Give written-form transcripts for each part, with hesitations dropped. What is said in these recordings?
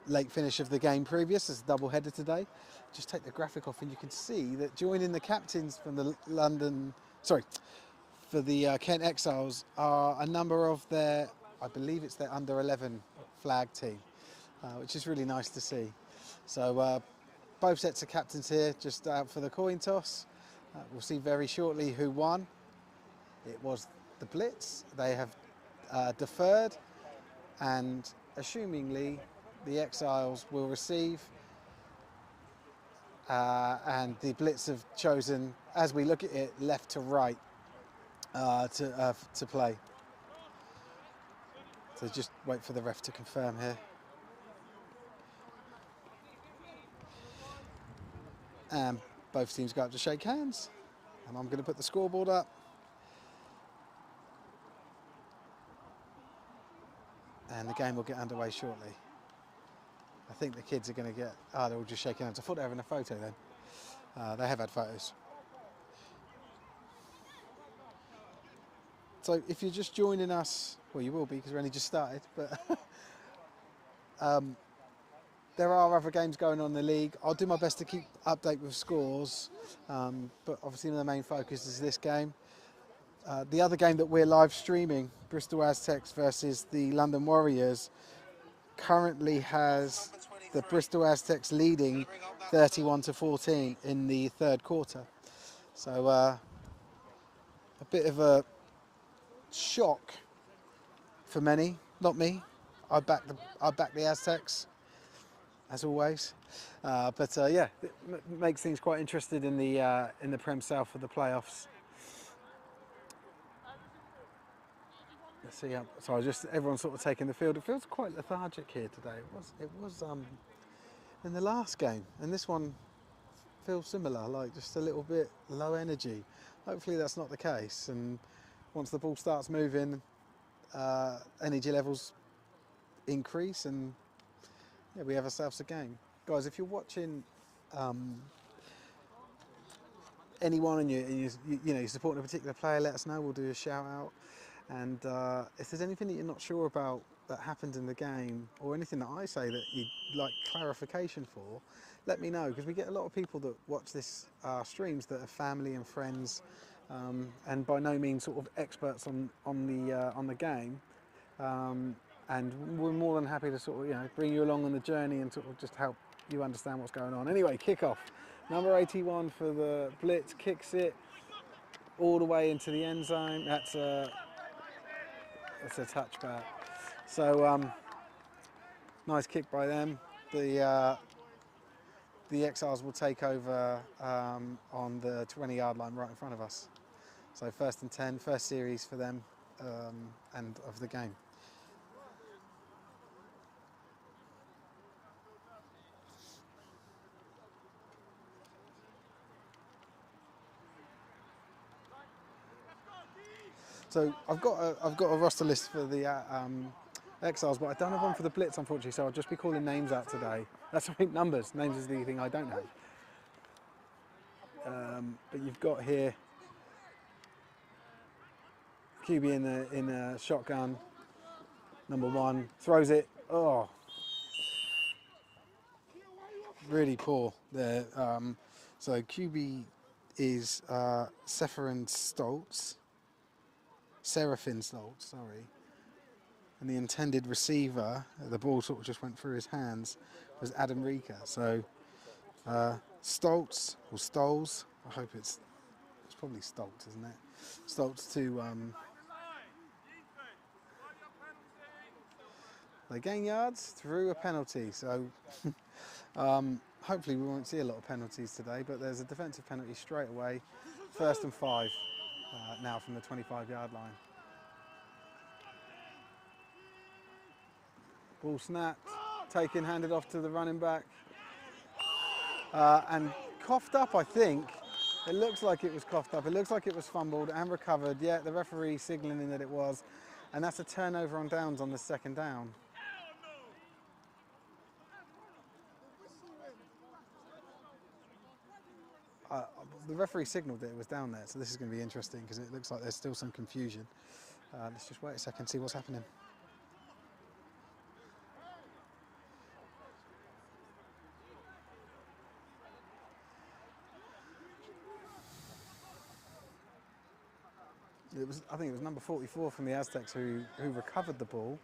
late finish of the game previous. It's a double header today. Just take the graphic off and you can see that joining the captains from the for the Kent Exiles are a number of their, I believe it's their under 11 flag team, which is really nice to see. So both sets of captains here just out for the coin toss. We'll see very shortly who won. It was the Blitz. They have deferred, and assumingly the Exiles will receive, and the Blitz have chosen, as we look at it, left to right to play. So just wait for the ref to confirm here. And both teams go up to shake hands, and I'm going to put the scoreboard up. And the game will get underway shortly. I think the kids are going to get, they're all just shaking hands. I thought they were having a photo then. They have had photos. So if you're just joining us, well, you will be because we only just started, but there are other games going on in the league. I'll do my best to keep update with scores, but obviously the main focus is this game. The other game that we're live streaming, Bristol Aztecs versus the London Warriors, currently has the Bristol Aztecs leading 31-14 in the third quarter. So a bit of a shock for many, not me. I back the Aztecs, as always. But yeah, it makes things quite interesting in the Prem South for the playoffs. Let's see. So just everyone's sort of taking the field. It feels quite lethargic here today. It was in the last game, and this one feels similar, like just a little bit low energy. Hopefully that's not the case. And once the ball starts moving, energy levels increase, and yeah, we have ourselves a game. Guys, if you're watching anyone and you're supporting a particular player, let us know. We'll do a shout out. And if there's anything that you're not sure about that happened in the game, or anything that I say that you'd like clarification for, let me know, because we get a lot of people that watch this streams that are family and friends, and by no means sort of experts on the game. And we're more than happy to sort of bring you along on the journey and sort of just help you understand what's going on. Anyway, kickoff. Number 81 for the Blitz kicks it all the way into the end zone. That's a touchback. So nice kick by them. The Exiles will take over on the 20-yard line right in front of us. So 1st and 10, first series for them and of the game. So I've got a roster list for the Exiles, but I don't have one for the Blitz, unfortunately. So I'll just be calling names out today. That's right, numbers. Names is the thing I don't have. But you've got here QB in a shotgun. Number 1 throws it. Oh, really poor there. So QB is Seraphim Stoltz, sorry. And the intended receiver, the ball sort of just went through his hands, was Adam Rika. So Stoltz, or Stoles, I hope it's probably Stoltz, isn't it? Stoltz to they gain yards through a penalty. So hopefully we won't see a lot of penalties today, but there's a defensive penalty straight away. 1st and 5 now from the 25-yard line. Ball snapped, taken, handed off to the running back, and coughed up, I think. It looks like it was coughed up. It looks like it was fumbled and recovered. Yeah, the referee signalling that it was, and that's a turnover on downs on the 2nd down. The referee signalled that it was down there, so this is going to be interesting because it looks like there's still some confusion. Let's just wait a second, see what's happening. I think it was number 44 from the Aztecs who recovered the ball.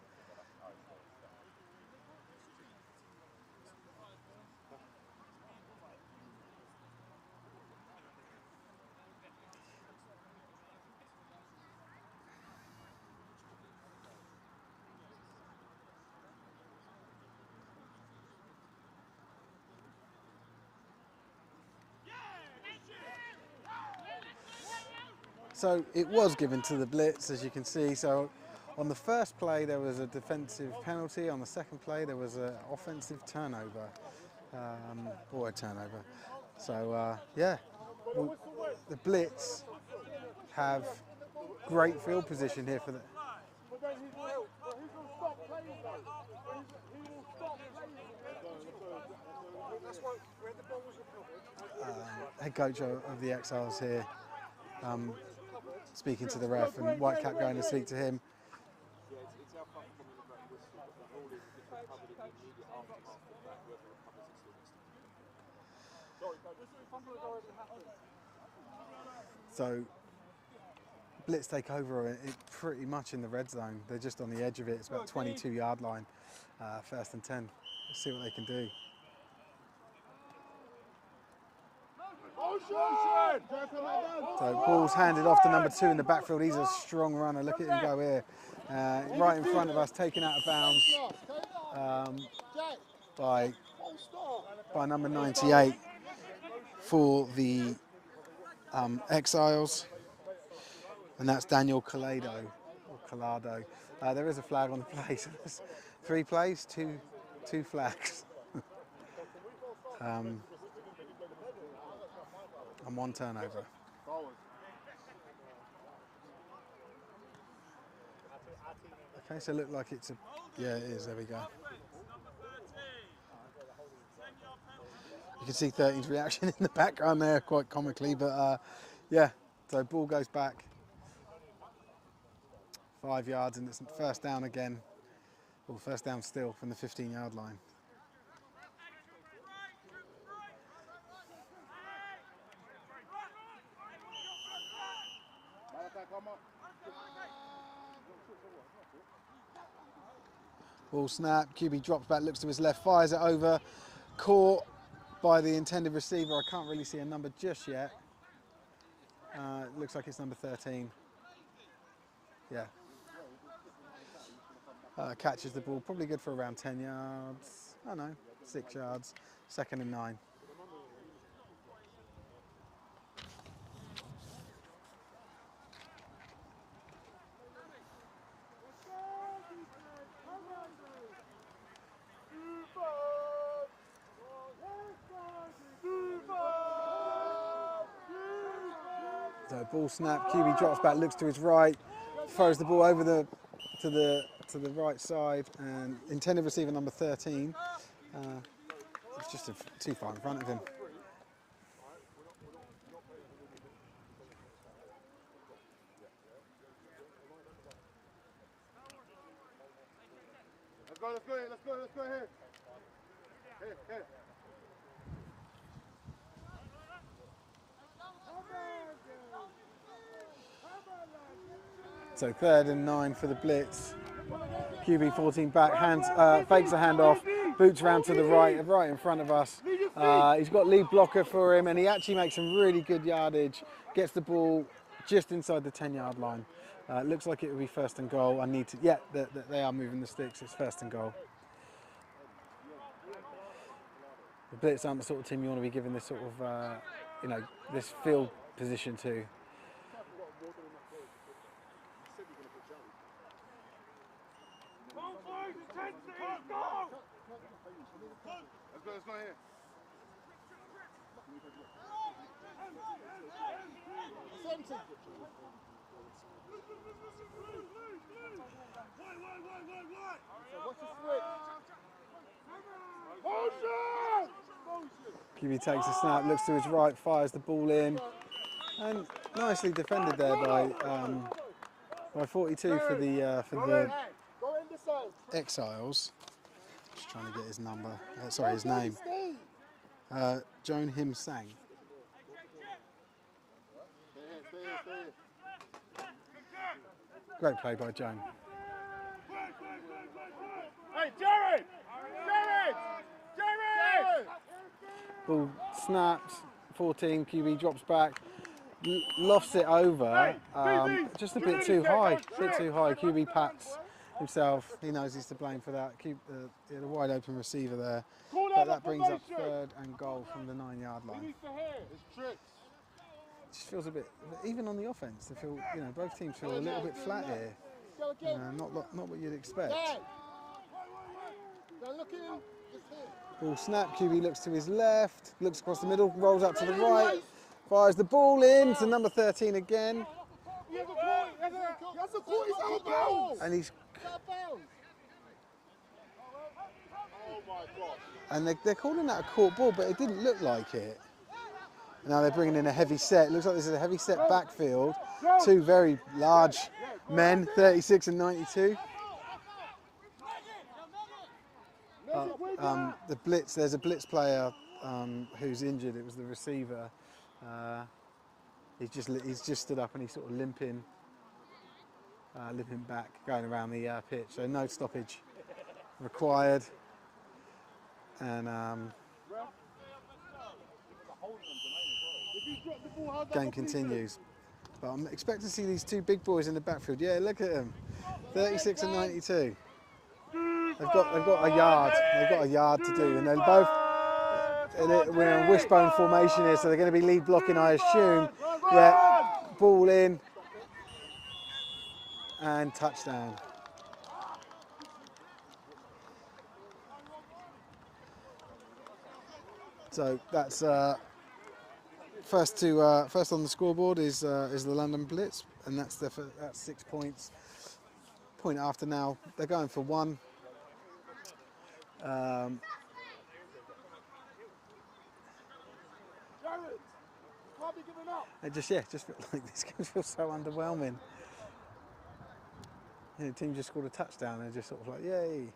So it was given to the Blitz, as you can see. So on the first play there was a defensive penalty. On the second play there was an offensive turnover, or a turnover. So yeah, well, the Blitz have great field position here for the. Head coach of the Exiles here, speaking to the ref, and Whitecap going to speak to him. So Blitz take over it pretty much in the red zone. They're just on the edge of it. It's about 22-yard line, 1st and 10. Let's see what they can do. So ball's handed off to number 2 in the backfield. He's a strong runner. Look at him go here. Right in front of us, taken out of bounds by number 98 for the Exiles. And that's Daniel Collado, or Collado. There is a flag on the play. So there's 3 plays, two flags. And 1 turnover. Okay, so it looked like it's a, yeah, it is, there we go. You can see 13's reaction in the background there, quite comically, but yeah, so ball goes back 5 yards, and it's first down again, or first down still from the 15-yard line. Ball snap, QB drops back, looks to his left, fires it over, caught by the intended receiver. I can't really see a number just yet. It looks like it's number 13. Yeah. Catches the ball, probably good for around 10 yards. Oh no, 6 yards, 2nd and 9. So ball snap, QB drops back, looks to his right, throws the ball over to the right side, and intended receiver number 13. It's just too far in front of him. Let's go here. Here. So 3rd and 9 for the Blitz. QB 14 back, fakes a handoff, boots around to the right in front of us. He's got lead blocker for him, and he actually makes some really good yardage. Gets the ball just inside the 10-yard line. Looks like it will be 1st and goal. Yeah, they are moving the sticks. It's 1st and goal. The Blitz aren't the sort of team you want to be giving this sort of, this field position to. Let's go here. QB takes a snap, looks to his right, fires the ball in, and nicely defended there by 42 for the Exiles. Just trying to get his number. His name. Joan Him Sang. Great play by Joan. Hey, Jared! Jared! Jared! Ball snaps, 14, QB drops back, lofts it over, just a bit too high, QB pats himself, he knows he's to blame for that. He had a wide open receiver there, but that brings up 3rd and goal from the 9-yard line. It just feels a bit, even on the offense, they feel, you know, both teams feel a little bit flat here. Not what you'd expect. Ball snap, QB looks to his left, looks across the middle, rolls up to the right, fires the ball in to number 13 again. And he's... And they're calling that a caught ball, but it didn't look like it. Now they're bringing in a heavy set. It looks like this is a heavy set backfield. Two very large men, 36 and 92. The Blitz, there's a Blitz player who's injured. It was the receiver. He's just stood up and he's sort of limping back, going around the pitch. So no stoppage required. And game continues. But I'm expecting to see these two big boys in the backfield. Yeah, look at them, 36 and 92. They've got a yard. They've got a yard to do, and they're both. We're in wishbone formation here, so they're going to be lead blocking, I assume. Yeah, ball in and touchdown. So that's first on the scoreboard is the London Blitz, and that's 6 points. Point after now, they're going for 1. It just feels like this game feels so underwhelming. You know, the team just scored a touchdown and just sort of like, yay.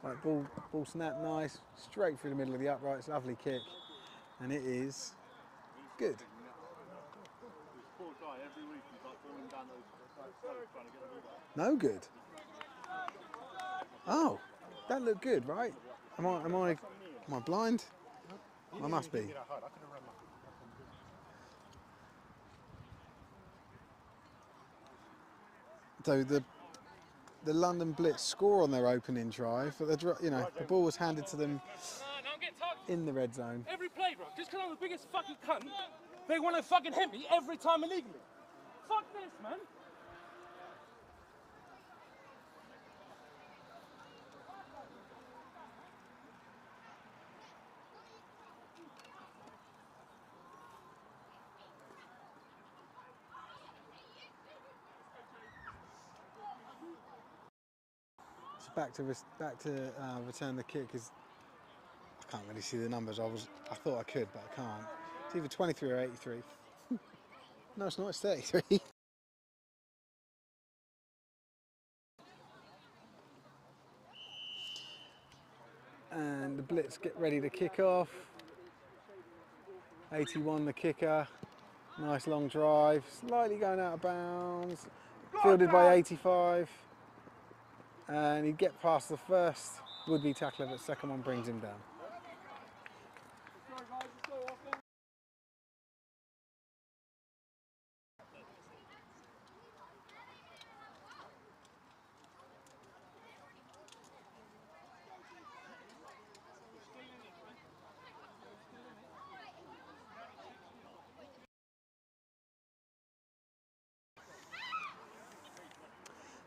Right, ball snap, nice, straight through the middle of the uprights, lovely kick, and it is good. No good. Oh, that looked good, right? Am I blind? I must be. So the London Blitz score on their opening drive, but the ball was handed to them in the red zone. Every play, bro. Just because I'm the biggest fucking cunt, they want to fucking hit me every time illegally. Fuck this, man. Back to return the kick is, I can't really see the numbers. I thought I could, but I can't. It's either 23 or 83. No, it's not. It's 33. And the Blitz get ready to kick off. 81 the kicker. Nice long drive. Slightly going out of bounds. Fielded by 85. And he'd get past the first would-be tackler, but the second one brings him down.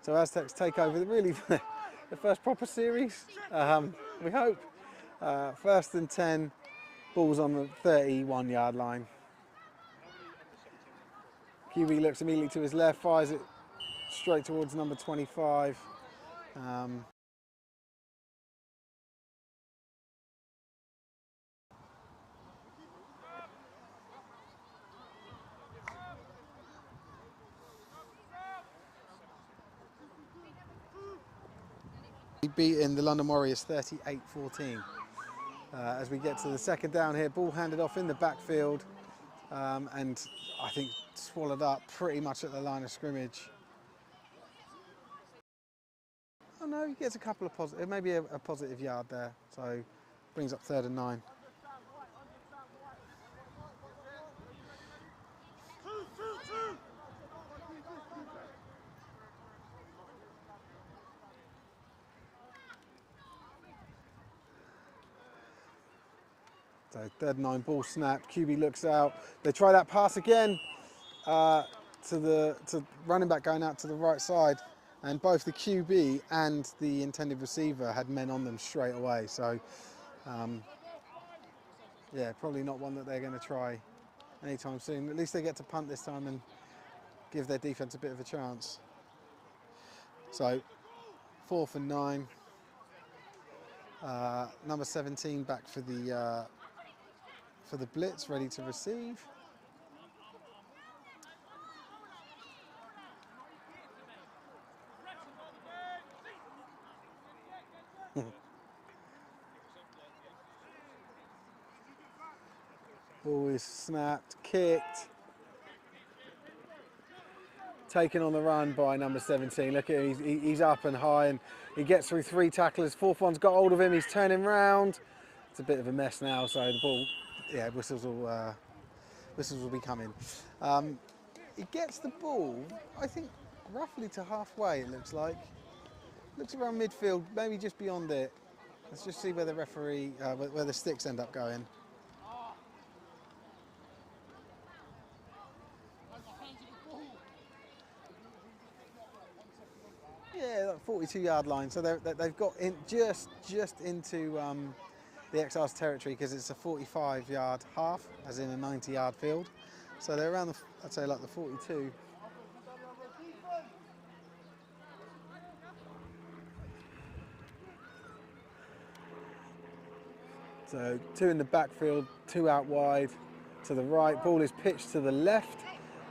So Aztecs take over the first proper series, we hope. 1st and 10, ball's on the 31-yard line. QB looks immediately to his left, fires it straight towards number 25. Beating the London Warriors 38-14. As we get to the second down here, ball handed off in the backfield, and I think swallowed up pretty much at the line of scrimmage. Oh no, he gets a couple of positive, maybe a positive yard there. So brings up 3rd and 9. So 3rd and 9, ball snap. QB looks out. They try that pass again to running back going out to the right side, and both the QB and the intended receiver had men on them straight away. So yeah, probably not one that they're going to try anytime soon. At least they get to punt this time and give their defense a bit of a chance. So 4th and 9. Number 17 back for the blitz, ready to receive. Ball is snapped, kicked, taken on the run by number 17. Look at him, he's up and high, and he gets through 3 tacklers. 4th one's got hold of him, he's turning round. It's a bit of a mess now, so the ball, yeah, whistles will be coming. He gets the ball, I think, roughly to halfway, it looks like. Looks around midfield, maybe just beyond it. Let's just see where the referee, where the sticks end up going. Yeah, that 42-yard line. So they've got in just into the Exiles territory, because it's a 45-yard half, as in a 90-yard field. So they're around the, I'd say, like the 42. So 2 in the backfield, 2 out wide to the right. Ball is pitched to the left,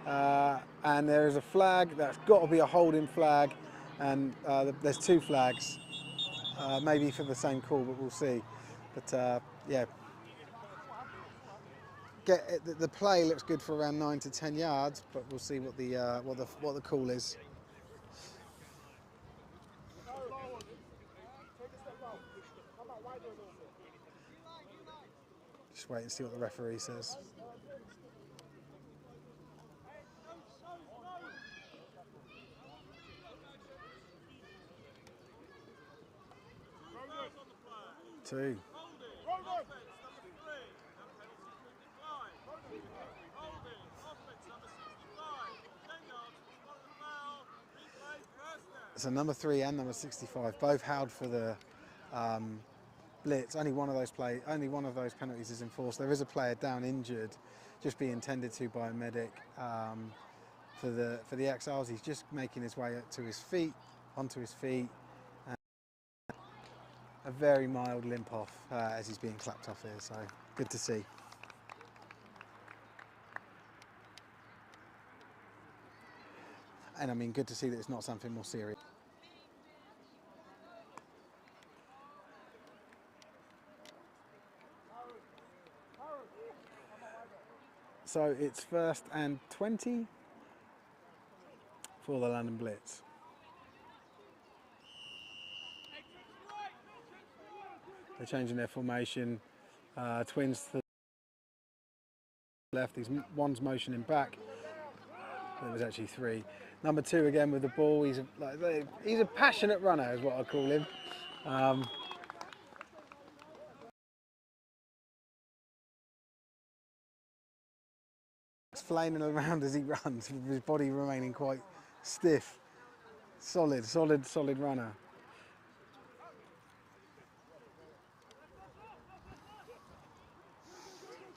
and there is a flag. That's got to be a holding flag, and there's 2 flags, maybe for the same call, but we'll see. But yeah, the play looks good for around 9 to 10 yards, but we'll see what the call is. Just wait and see what the referee says. Two. So number 3 and number 65 both held for the blitz. Only one of those penalties is enforced. There is a player down injured, just being tended to by a medic for the Exiles. He's just making his way to his feet, onto his feet. A very mild limp off as he's being clapped off here, so good to see. And I mean, good to see that it's not something more serious. So it's 1st and 20 for the London Blitz. They're changing their formation. Twins to the left. One's motioning back. There was actually 3. Number 2 again with the ball. He's a passionate runner, is what I call him. He's flailing around as he runs, with his body remaining quite stiff. Solid runner.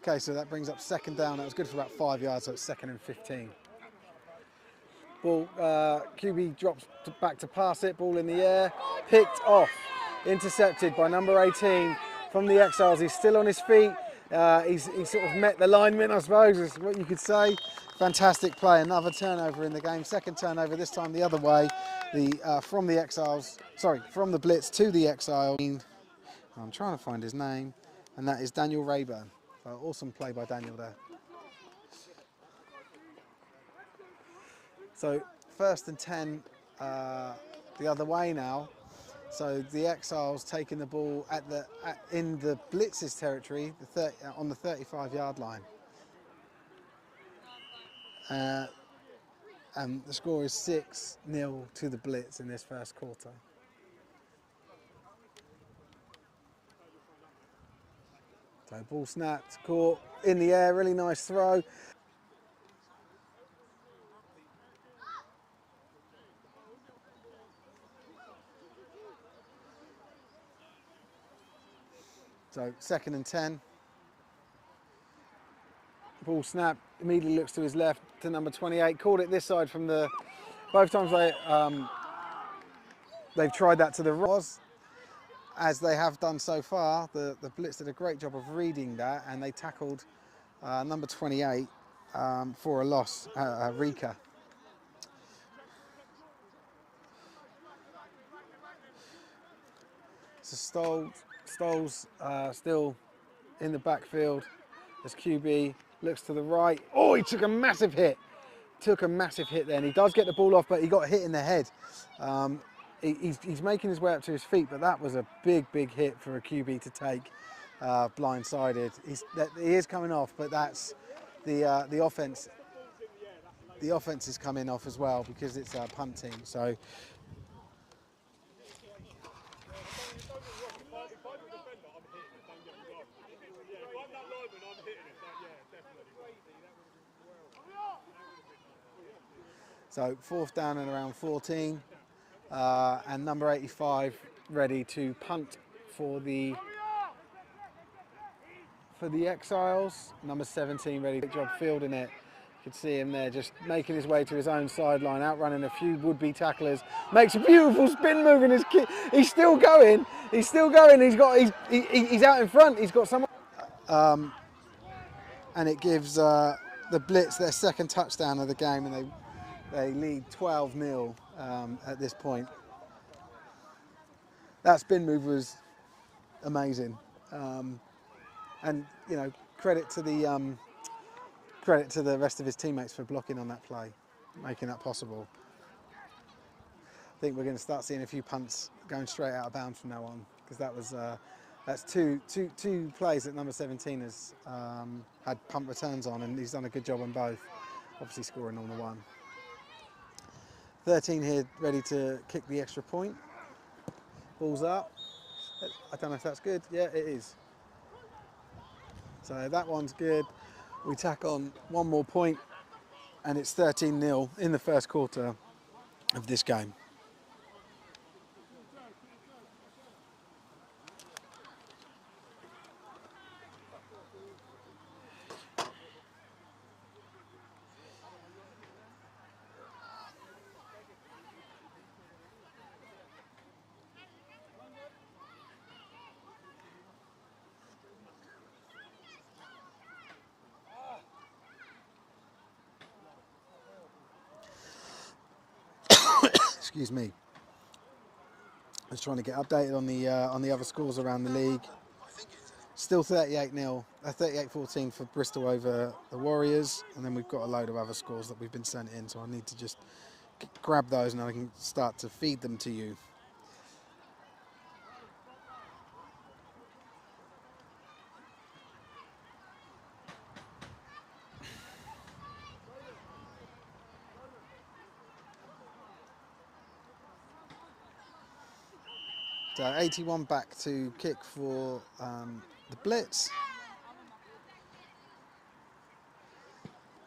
Okay, so that brings up 2nd down. That was good for about 5 yards, so it's 2nd and 15. Ball, QB drops back to pass it, ball in the air, picked off, intercepted by number 18 from the Exiles. He's still on his feet. He's sort of met the lineman, I suppose, is what you could say. Fantastic play, another turnover in the game. 2nd turnover, this time the other way. From the Blitz to the Exile. I'm trying to find his name, and that is Daniel Rayburn. So awesome play by Daniel there. So 1st and 10 the other way now. So the Exiles taking the ball in the Blitz's territory, on the 35-yard line. And the score is 6-0 to the Blitz in this first quarter. So ball snapped, caught in the air, really nice throw. So 2nd and 10. Ball snap, immediately looks to his left to number 28. Called it this side from the, both times they've tried that to the right. As they have done so far, the Blitz did a great job of reading that, and they tackled number 28 for a loss, Rika. So Stoll's still in the backfield as QB looks to the right. Oh, he took a massive hit. Took a massive hit there, and he does get the ball off, but he got hit in the head. He's making his way up to his feet, but that was a big hit for a QB to take blindsided. He is coming off, but that's the offense. The offense is coming off as well because it's a punt team. So. So 4th down and around 14, and number 85 ready to punt for the Exiles. Number 17 ready. Good job fielding it. You could see him there just making his way to his own sideline, outrunning a few would-be tacklers. Makes a beautiful spin move, and he's still going. He's still going. He's out in front. He's got someone. And it gives the Blitz their 2nd touchdown of the game, and they lead 12-0 at this point. That spin move was amazing, and you know, credit to the rest of his teammates for blocking on that play, making that possible. I think we're going to start seeing a few punts going straight out of bounds from now on, because that's two plays that number 17 has had punt returns on, and he's done a good job on both. Obviously scoring on the one. 13 here, ready to kick the extra point. Ball's up. I don't know if that's good. Yeah, it is. So that one's good. We tack on one more point, and it's 13-0 in the first quarter of this game. Excuse me. I was trying to get updated on the other scores around the league. Still 38-0, 38-14 for Bristol over the Warriors, and then we've got a load of other scores that we've been sent in, so I need to just grab those and I can start to feed them to you. So 81 back to kick for the Blitz.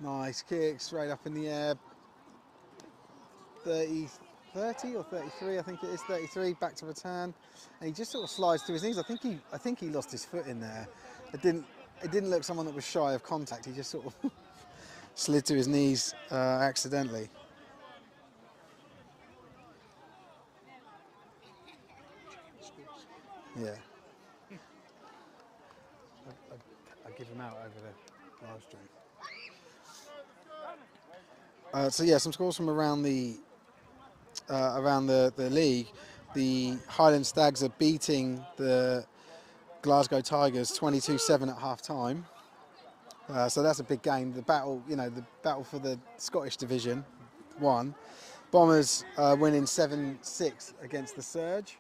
Nice kick, straight up in the air. 30 or 33, I think it is 33, back to return. And he just sort of slides to his knees. I think he lost his foot in there. It didn't look someone that was shy of contact. He just sort of slid to his knees accidentally. Yeah. I give him out over the live stream. So yeah, some scores from around the league. The Highland Stags are beating the Glasgow Tigers 22-7 at half time. So that's a big game. The battle, the battle for the Scottish division 6-1. Bombers winning 7-6 against the Surge.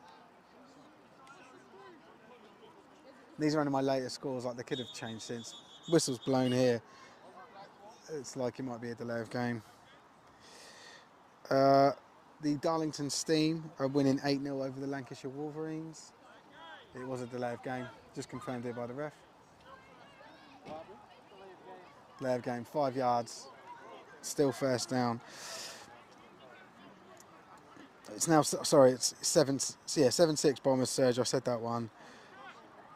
These are only my latest scores, like they could have changed since. Whistle's blown here. It's like it might be a delay of game. The Darlington Steam are winning 8-0 over the Lancashire Wolverines. It was a delay of game, just confirmed here by the ref. Delay of game, 5 yards, still first down. It's now, sorry, it's 7-6 Bombers Surge, I said that one.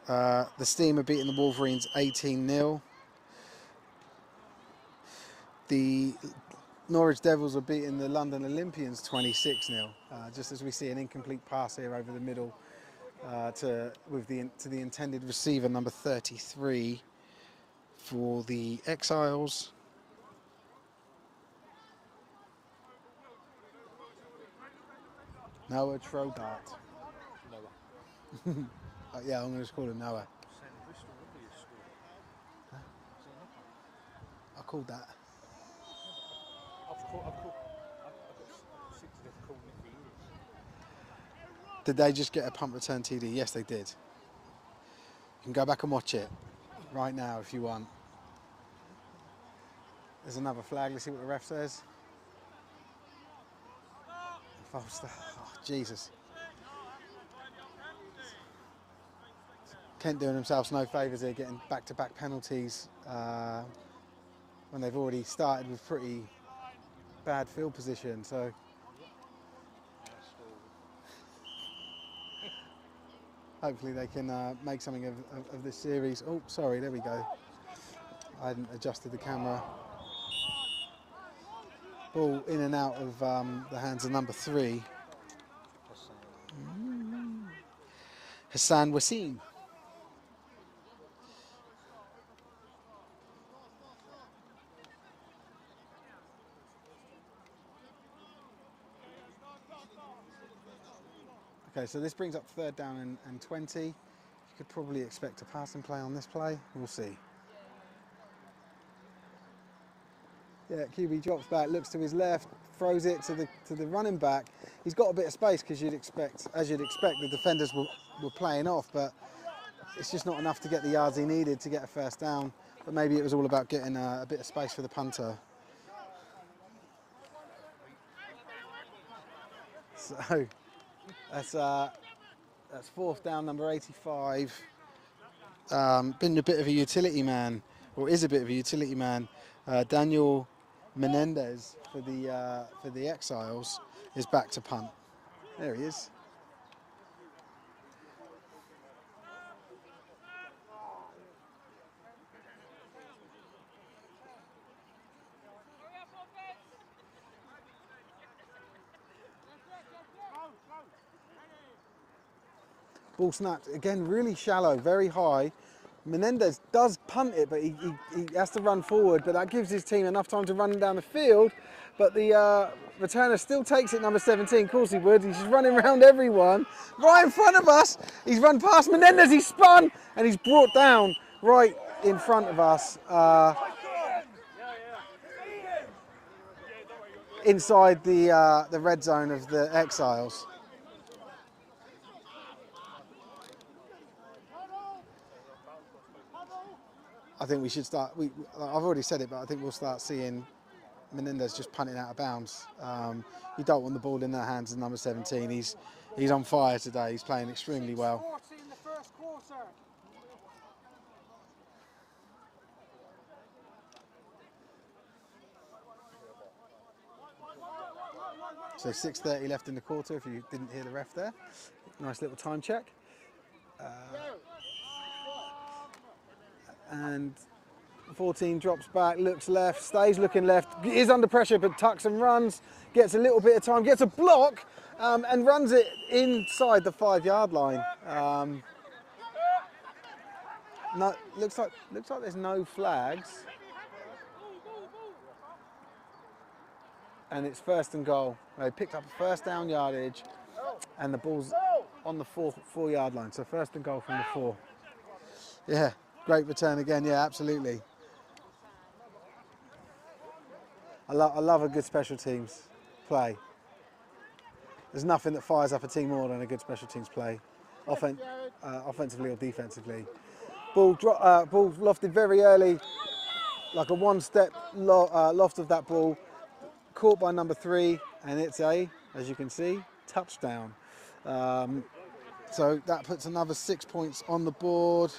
The Steam are beating the Wolverines 18-0. The Norwich Devils are beating the London Olympians 26-0. Just as we see an incomplete pass here over the middle to the intended receiver, number 33 for the Exiles. Noah Trobart. Noah. Yeah, I'm going to just call him Noah. I called that. Did they just get a punt return TD? Yes, they did. You can go back and watch it right now if you want. There's another flag. Let's see what the ref says. False start. Oh, Jesus. Kent doing themselves no favours here, getting back-to-back penalties when they've already started with pretty bad field position. So hopefully they can make something of this series. Oh, sorry, there we go. I hadn't adjusted the camera. Ball in and out of the hands of number 3. Hassan Wasim. Okay, so this brings up 3rd down and 20. You could probably expect a passing play on this play. We'll see. Yeah, QB drops back, looks to his left, throws it to the running back. He's got a bit of space because as you'd expect, the defenders were playing off, but it's just not enough to get the yards he needed to get a 1st down. But maybe it was all about getting a bit of space for the punter. So that's 4th down, number 85. Been a bit of a utility man, or is a bit of a utility man. Daniel Menendez for the Exiles is back to punt. There he is. Ball snapped again, really shallow, very high. Menendez does punt it, but he has to run forward, but that gives his team enough time to run down the field. But the returner still takes it, number 17. Of course he would. He's just running around everyone. Right in front of us. He's run past Menendez, he's spun, and he's brought down right in front of us. Inside the red zone of the Exiles. I think we should start. I've already said it, but I think we'll start seeing Menendez just punting out of bounds. You don't want the ball in their hands of number 17. He's on fire today. He's playing extremely well. So 6:30 left in the quarter. If you didn't hear the ref there, nice little time check. And 14 drops back, looks left, stays looking left, is under pressure but tucks and runs, gets a little bit of time, gets a block and runs it inside the 5-yard line. No, looks like there's no flags. And it's 1st and goal. They picked up a 1st down yardage and the ball's on the 4-yard line. So 1st and goal from the 4. Yeah. Great return again, yeah, absolutely. I love a good special teams. play. There's nothing that fires up a team more than a good special teams play, offensively or defensively. Ball lofted very early, like a one-step loft of that ball, caught by number 3, and it's as you can see, touchdown. So that puts another 6 points on the board,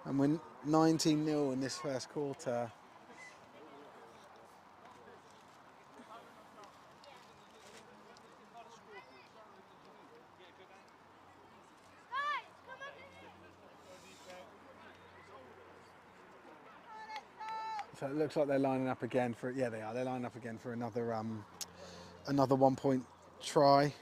and we're 19-0 in this first quarter. So it looks like they're lining up again for, yeah, they are. They're lining up again for another 1 point try.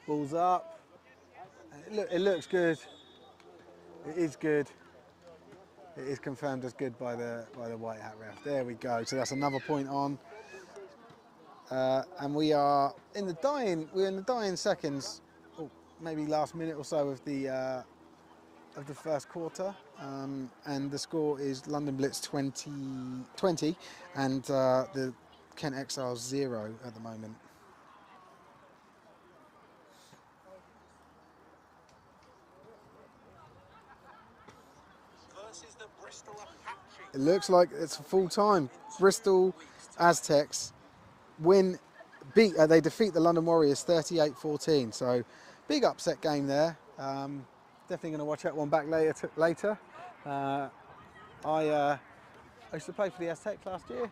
Ball's up. It looks good. It is good. It is confirmed as good by the white hat ref. There we go. So that's another point on. And we are in the dying seconds, or maybe last minute or so of the first quarter, and the score is London Blitz 20 and the Kent Exiles 0 at the moment. It looks like it's full time. Bristol Aztecs they defeat the London Warriors 38-14. So big upset game there. Definitely going to watch that one back later. I used to play for the Aztecs last year,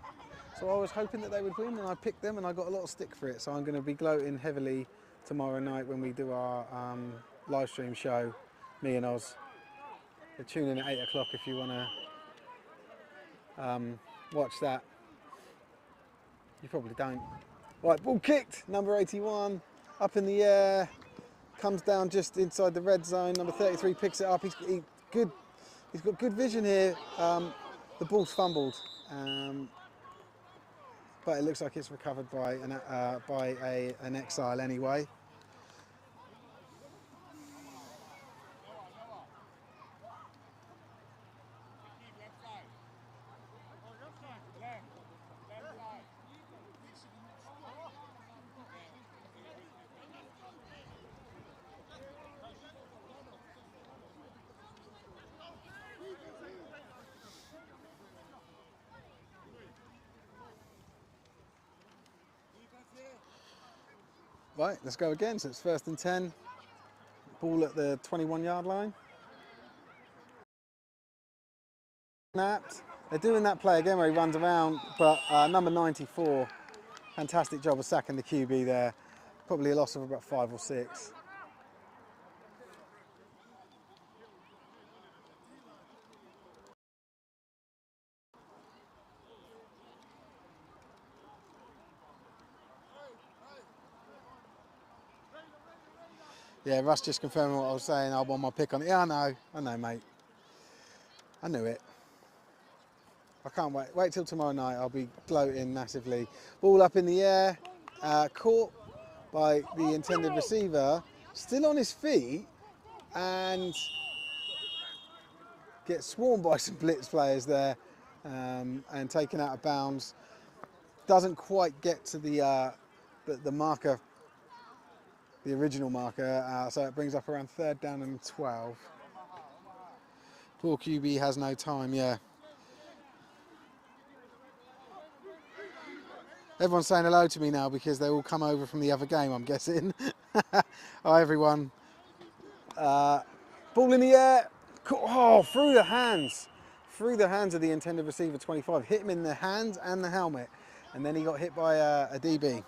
so I was hoping that they would win, and I picked them, and I got a lot of stick for it. So I'm going to be gloating heavily tomorrow night when we do our live stream show, me and Oz. Tune in at 8 o'clock if you want to watch that. You probably don't. Right, ball kicked, number 81, up in the air, comes down just inside the red zone. Number 33 picks it up. He's got good vision here. The ball's fumbled, but it looks like it's recovered by an Exile anyway. Right, let's go again. So it's 1st and 10. Ball at the 21-yard line. Snapped. They're doing that play again where he runs around, but number 94, fantastic job of sacking the QB there. Probably a loss of about 5 or 6. Yeah, Russ just confirming what I was saying. I won my pick on it. Yeah, I know, mate. I knew it. I can't wait. Wait till tomorrow night. I'll be gloating massively. Ball up in the air, caught by the intended receiver, still on his feet, and gets swarmed by some Blitz players there, and taken out of bounds. Doesn't quite get to the marker, the original marker, so it brings up around 3rd down and 12. Poor QB has no time, yeah. Everyone's saying hello to me now because they all come over from the other game, I'm guessing. Hi, everyone. Ball in the air. Oh, through the hands of the intended receiver, 25. Hit him in the hands and the helmet. And then he got hit by a DB.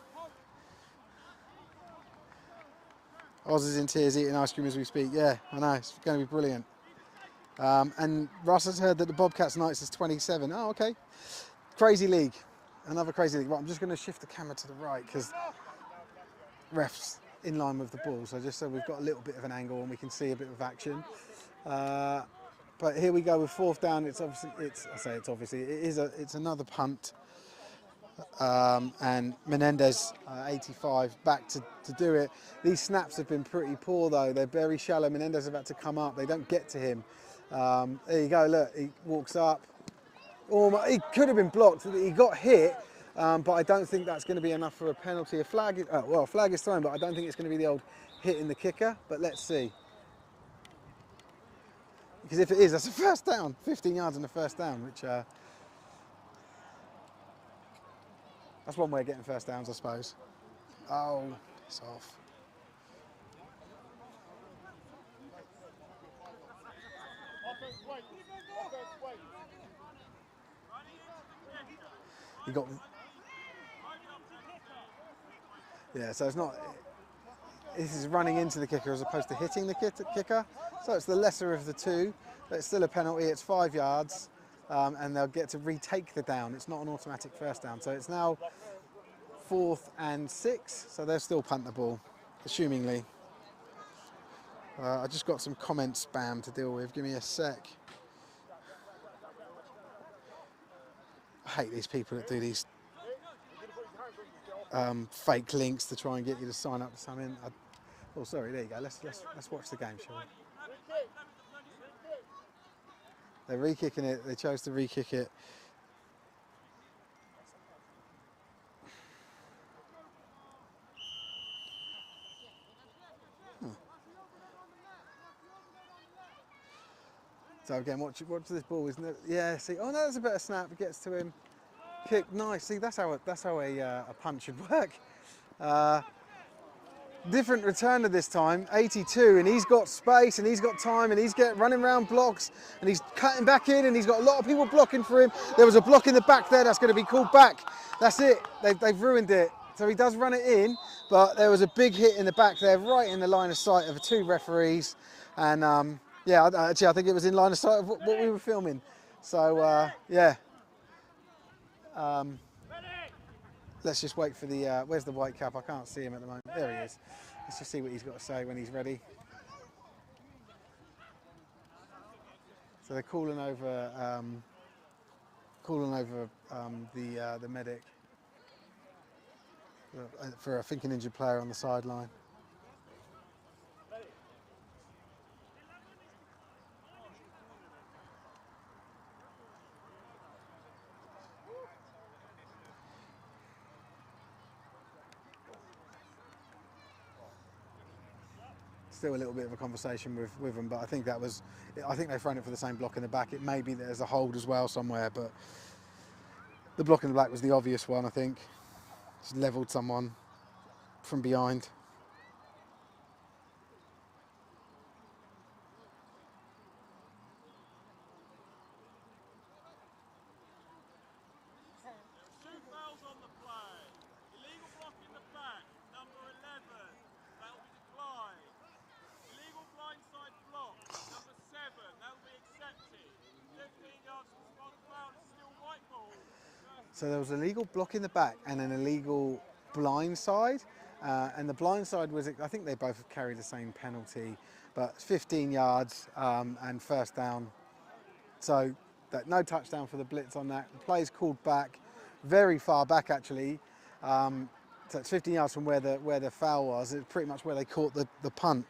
Oz is in tears eating ice cream as we speak. Yeah, I know, it's going to be brilliant. And Russ has heard that the Bobcats Knights is 27. Oh, okay. Crazy league. Another crazy league. Right, I'm just going to shift the camera to the right because ref's in line with the ball. So just so we've got a little bit of an angle and we can see a bit of action. But here we go with 4th down. It's another punt. and Menendez, 85, back to do it. These snaps have been pretty poor though. They're very shallow. Menendez have had to come up. They don't get to him. There you go, look, he walks up. He could have been blocked. He got hit, but I don't think that's going to be enough for a penalty. A flag is thrown, but I don't think it's going to be the old hit in the kicker. But let's see. Because if it is, that's a first down. 15 yards and a first down, which that's one way of getting first downs, I suppose. Oh, piss off. You got. Yeah, so it's not. This is running into the kicker as opposed to hitting the kicker. So it's the lesser of the two, but it's still a penalty. It's 5 yards, and they'll get to retake the down. It's not an automatic first down. So it's now 4th and 6. So they'll still punt the ball, assumingly. I just got some comment spam to deal with. Give me a sec. I hate these people that do these fake links to try and get you to sign up to something. Oh, sorry. There you go. Let's watch the game, shall we? They're re-kicking it. They chose to re-kick it. So again, watch this ball. Isn't it? Yeah. See. Oh no, that's a better snap. It gets to him. Kick. Nice. See, that's how a punch should work. Different returner this time, 82, and he's got space and he's got time and he's running around blocks and he's cutting back in and he's got a lot of people blocking for him. There was a block in the back there that's going to be called back. That's it. They've ruined it. So he does run it in, but there was a big hit in the back there, right in the line of sight of 2 referees. And yeah, actually, I think it was in line of sight of what we were filming. So yeah. Let's just wait for the, where's the white cap? I can't see him at the moment. There he is. Let's just see what he's got to say when he's ready. So they're calling over the medic for I think an injured player on the sideline. Still a little bit of a conversation with them, but I think they've thrown it for the same block in the back. It may be that there's a hold as well somewhere, but the block in the back was the obvious one, I think. Just levelled someone from behind. So there was a illegal block in the back and an illegal blind side. And the blind side was, I think they both carried the same penalty, but 15 yards and first down. So no touchdown for the Blitz on that. The play's called back, very far back actually. So it's 15 yards from where the foul was. It's pretty much where they caught the punt.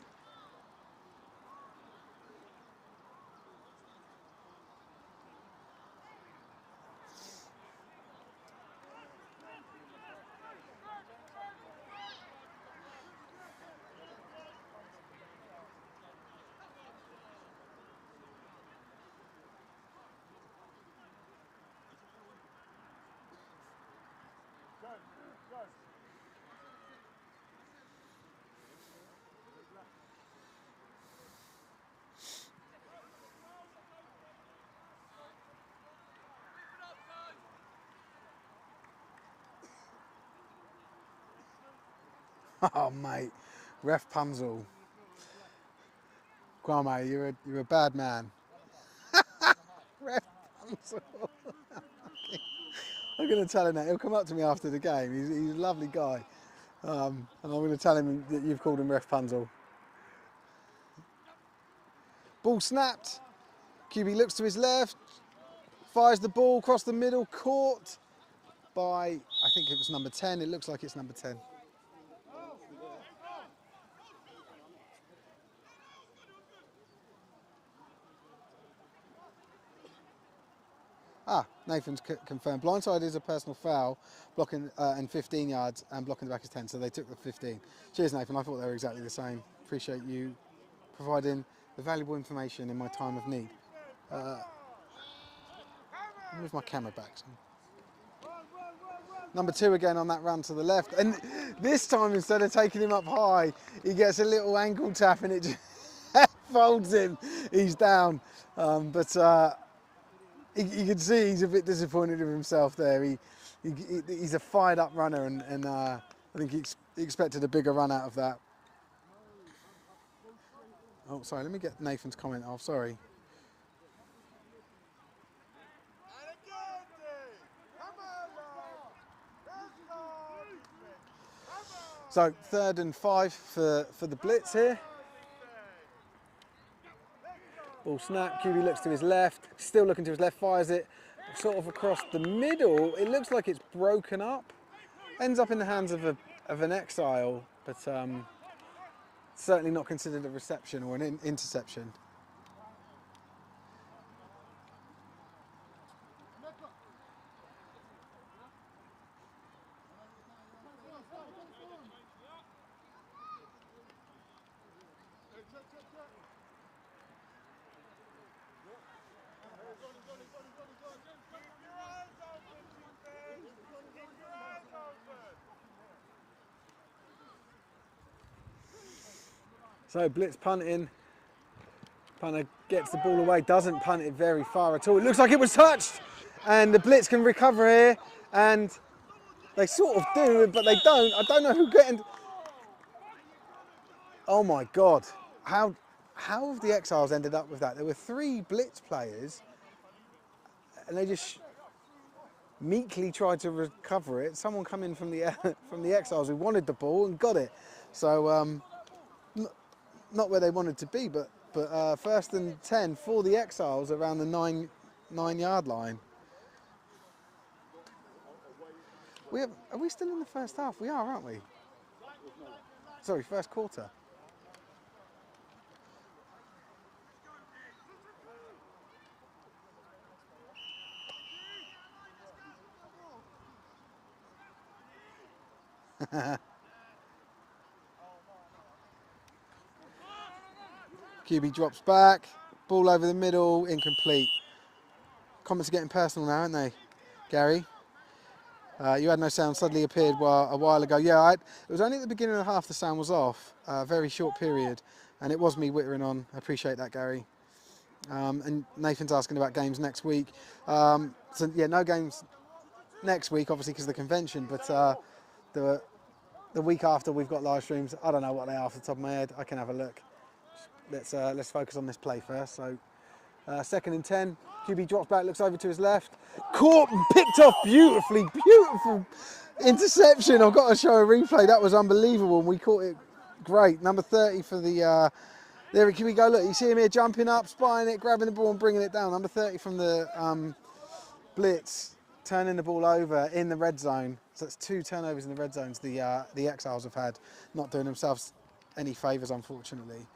Oh mate, Ref Punzel. Kwame, you're a bad man. Ref Punzel. I'm going to tell him that. He'll come up to me after the game. He's a lovely guy. And I'm going to tell him that you've called him Ref Punzel. Ball snapped. QB looks to his left. Fires the ball across the middle. Caught by, I think it was number 10. It looks like it's number 10. Ah, Nathan's confirmed. Blindside is a personal foul, blocking and 15 yards, and blocking the back is 10, so they took the 15. Cheers, Nathan. I thought they were exactly the same. Appreciate you providing the valuable information in my time of need. Move my camera back. Number 2 again on that run to the left, and this time instead of taking him up high, he gets a little ankle tap and it just folds him. He's down, but. You can see he's a bit disappointed with himself there. He's a fired up runner, and I think he expected a bigger run out of that. Oh, sorry, let me get Nathan's comment off, sorry. So 3rd and 5 for the Blitz here. Ball snap, QB looks to his left, still looking to his left, fires it sort of across the middle. It looks like it's broken up. Ends up in the hands of an Exile, but certainly not considered a reception or an interception. So Blitz punting, punter gets the ball away, doesn't punt it very far at all. It looks like it was touched, and the Blitz can recover here, and they sort of do, but they don't. I don't know who getting. Oh my God, how have the Exiles ended up with that? There were 3 Blitz players, and they just meekly tried to recover it. Someone come in from the Exiles who wanted the ball and got it. So. Not where they wanted to be, but 1st and 10 for the Exiles around the 9-yard line. Are we still in the first half? We are, aren't we? Sorry, first quarter. QB drops back, ball over the middle, incomplete. Comments are getting personal now, aren't they, Gary? You had no sound, suddenly appeared a while ago. Yeah, it was only at the beginning of the half the sound was off, a very short period, and it was me whittering on. I appreciate that, Gary. And Nathan's asking about games next week. So yeah, no games next week, obviously because of the convention, but the week after we've got live streams. I don't know what they are off the top of my head. I can have a look. Let's focus on this play first. So 2nd and 10, QB drops back, looks over to his left, caught and picked off beautifully, beautiful interception. I've got to show a replay. That was unbelievable, and we caught it great. Number 30 for the. There we go. Look, you see him here jumping up, spying it, grabbing the ball and bringing it down. Number 30 from the Blitz, turning the ball over in the red zone. So that's 2 turnovers in the red zones the Exiles have had, not doing themselves any favours, unfortunately.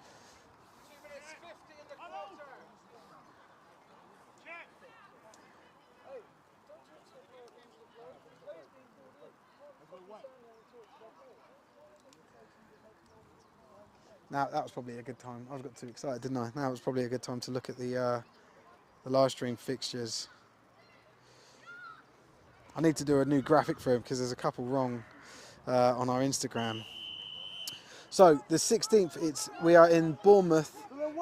Now that was probably a good time. I got too excited, didn't I? Now was probably a good time to look at the live stream fixtures. I need to do a new graphic for it because there's a couple wrong on our Instagram. So the 16th, we are in Bournemouth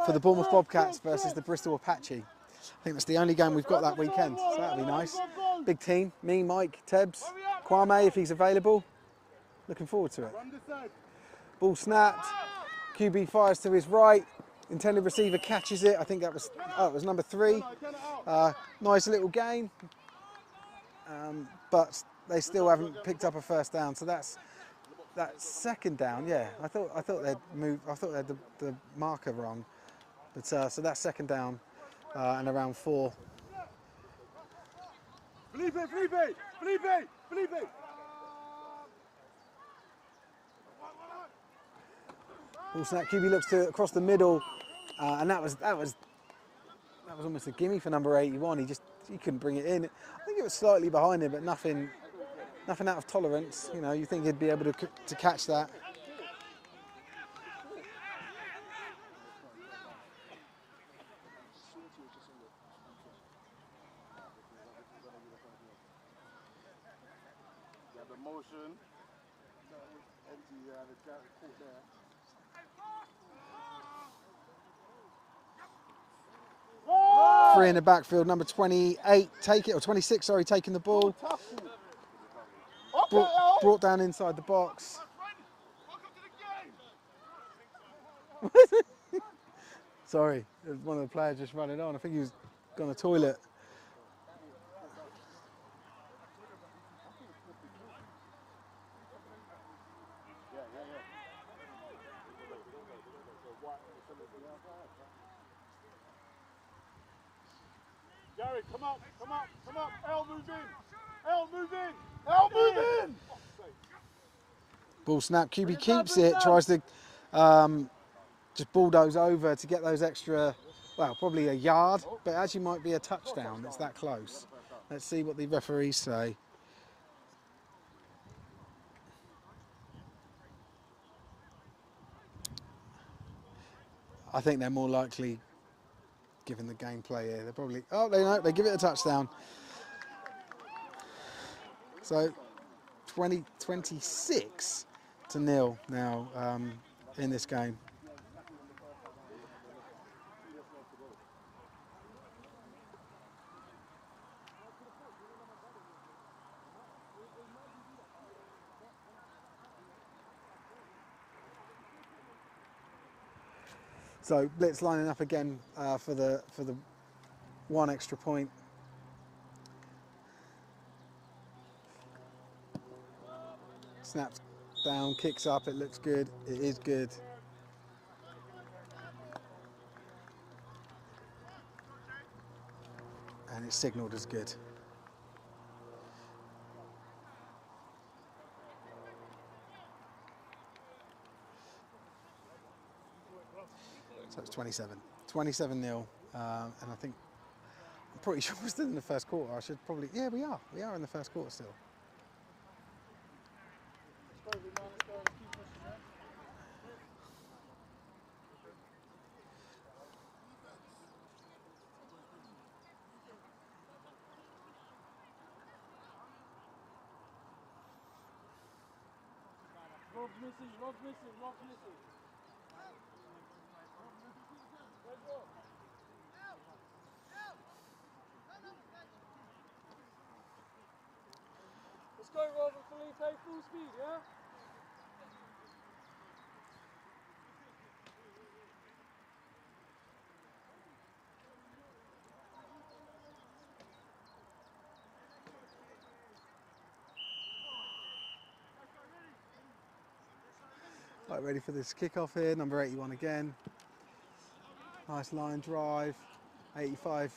for the Bournemouth Bobcats versus the Bristol Apache. I think that's the only game we've got that weekend, so that'll be nice. Big team, me, Mike, Tebbs, Kwame if he's available. Looking forward to it. Ball snapped. QB fires to his right, intended receiver catches it. I think that was, it was number 3. Nice little gain, but they still haven't picked up a first down. So that's 2nd down. Yeah, I thought they'd moved. I thought they had the marker wrong, but so that's 2nd down and around 4. Felipe! Ball snap. QB looks to across the middle, and that was almost a gimme for number 81. He couldn't bring it in. I think it was slightly behind him, but nothing out of tolerance. You know, you think he'd be able to catch that. Motion. Empty the court there. Free in the backfield, number 28, take it, or 26, sorry, taking the ball. Brought down inside the box. Sorry, one of the players just running on. I think he was going to the toilet. Gary, come up. L, move in. L, move in. Ball snap, QB keeps it, tries to just bulldoze over to get those extra, well, probably a yard, but it actually might be a touchdown. It's that close. Let's see what the referees say. I think they're more likely, given the gameplay here, they're probably, oh, they give it a touchdown. So 26 to 0 now in this game. So Blitz lining up again for the one extra point. Snaps down, kicks up, it looks good, it is good. And it's signalled as good. So it's 27. 27-0, and I think, I'm pretty sure we're still in the first quarter. I should probably, yeah, we are in the first quarter still. Rob's missing. Let's go, Rob and Felipe, full speed, yeah? Right, ready for this kickoff here, number 81 again. Nice line drive, 85.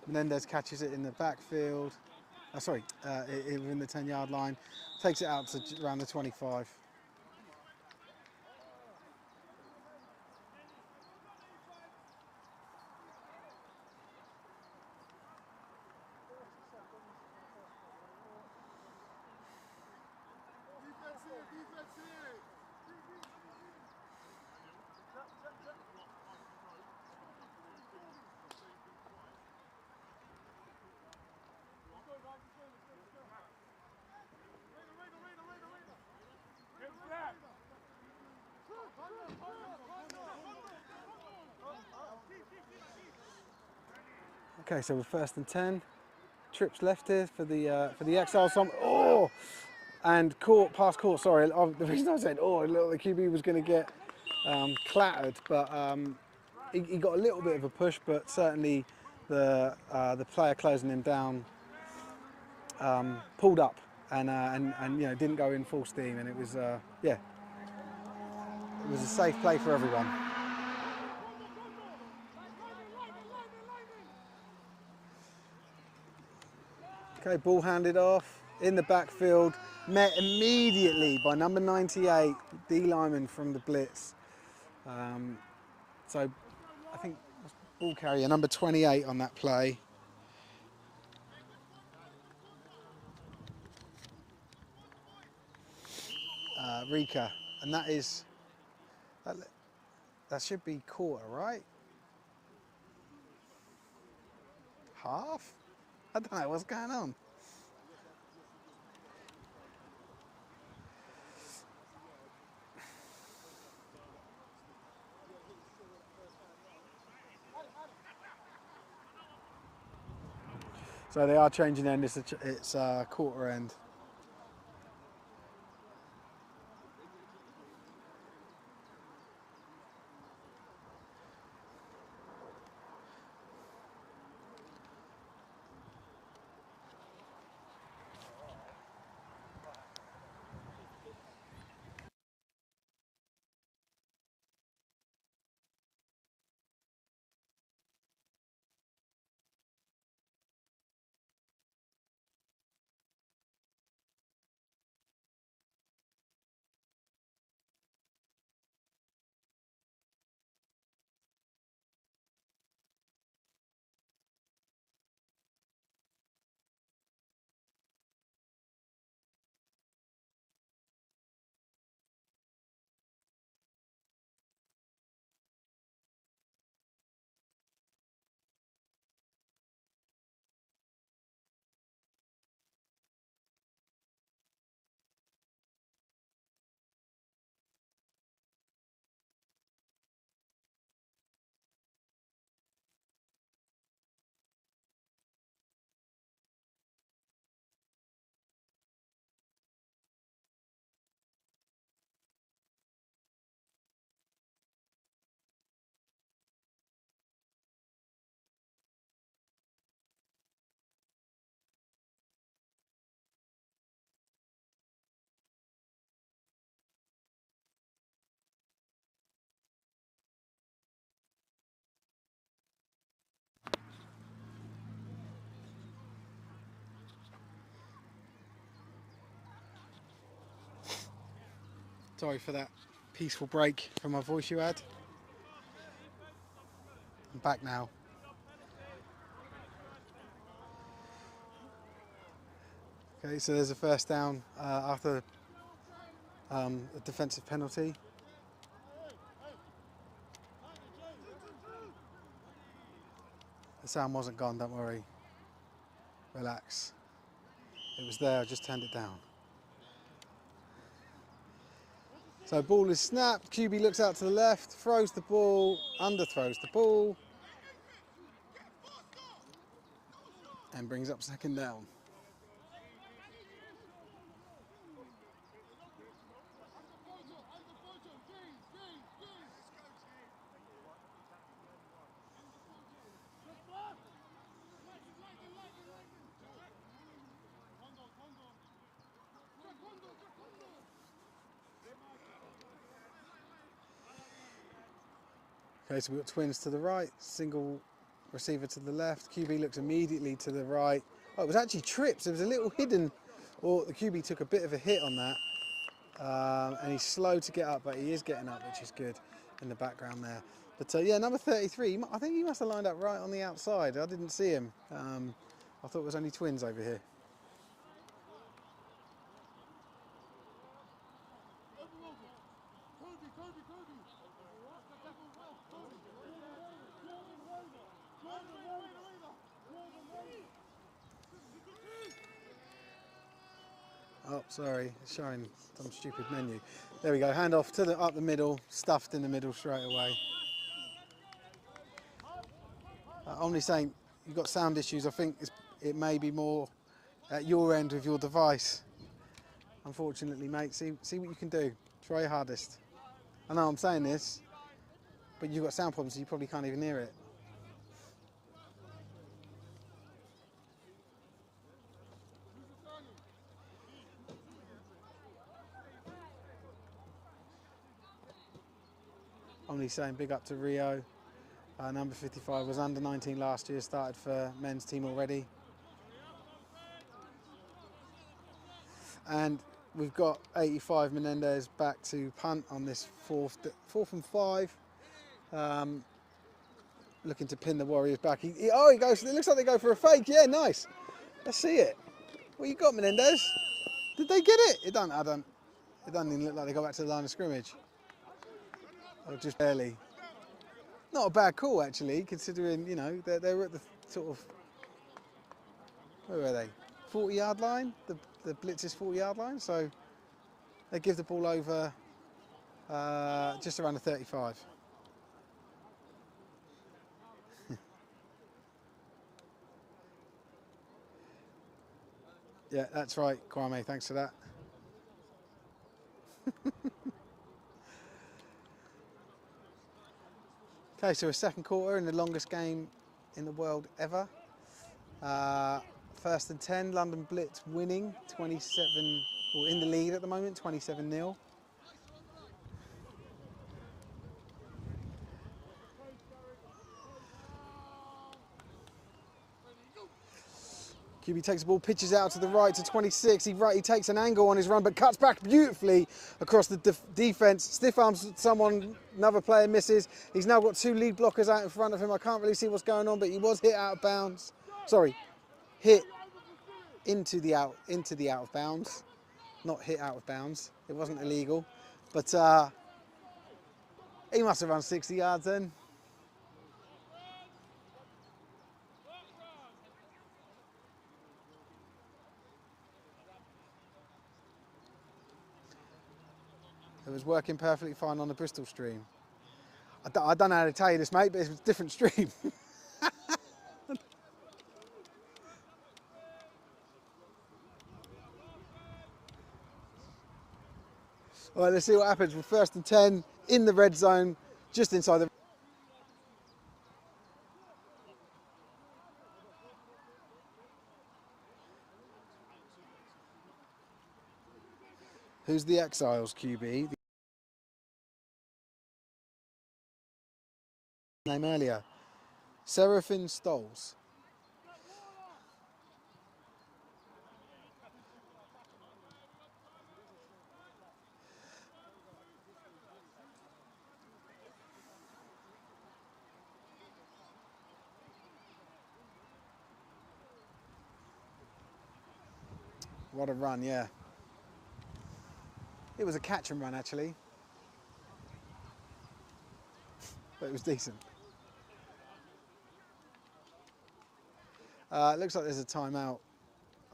Menendez catches it in the backfield. Within the 10-yard line. Takes it out to around the 25. Okay, so we're 1st and 10. Trips left here for the Exiles. And pass court. Sorry, the reason I said the QB was going to get clattered, but he got a little bit of a push, but certainly the player closing him down pulled up and didn't go in full steam, and it was it was a safe play for everyone. Okay, ball handed off in the backfield, met immediately by number 98, D lineman from the Blitz. So I think ball carrier number 28 on that play. Rika, and that should be quarter, right? Half? I don't know what's going on. So they are changing end. It's quarter end. Sorry for that peaceful break from my voice you had. I'm back now. Okay, so there's a first down after a defensive penalty. The sound wasn't gone, don't worry. Relax. It was there, I just turned it down. So ball is snapped, QB looks out to the left, throws the ball, underthrows the ball, and brings up second down. Okay, so we've got twins to the right, single receiver to the left. QB looks immediately to the right. Oh, it was actually tripped. There was a little hidden, or the QB took a bit of a hit on that. And he's slow to get up, but he is getting up, which is good in the background there. But yeah, number 33, I think he must have lined up right on the outside. I didn't see him. I thought it was only twins over here. Oh, sorry, it's showing some stupid menu. There we go, hand off to up the middle, stuffed in the middle straight away. Omni saying you've got sound issues. I think it may be more at your end with your device. Unfortunately, mate, see what you can do. Try your hardest. I know I'm saying this, but you've got sound problems, so you probably can't even hear it. Omni saying big up to Rio. Number 55 was under 19 last year, started for men's team already. And we've got 85 Menendez back to punt on this fourth and 5. Looking to pin the Warriors back. He goes. It looks like they go for a fake. Yeah, nice. Let's see it. What you got, Menendez? Did they get it? It doesn't even look like they got back to the line of scrimmage. Or just barely. Not a bad call actually, considering they were at the sort of, where were they? 40-yard line. The Blitz's 40-yard line. So they give the ball over just around the 35. Yeah, that's right, Kwame. Thanks for that. Okay, so a second quarter in the longest game in the world ever. 1st and 10, London Blitz winning 27, or in the lead at the moment, 27-0. QB takes the ball, pitches out to the right to 26. He takes an angle on his run, but cuts back beautifully across the defense. Stiff arms someone, another player misses. He's now got 2 lead blockers out in front of him. I can't really see what's going on, but he was hit out of bounds. Sorry, hit into the out of bounds, not hit out of bounds. It wasn't illegal, but he must have run 60 yards then. It was working perfectly fine on the Bristol stream. I don't know how to tell you this, mate, but it's a different stream. All right, let's see what happens with 1st and 10 in the red zone, just inside the... Who's the Exiles QB? Name earlier. Seraphin Stolz. What a run, yeah. It was a catch and run actually, but it was decent. It looks like there's a timeout.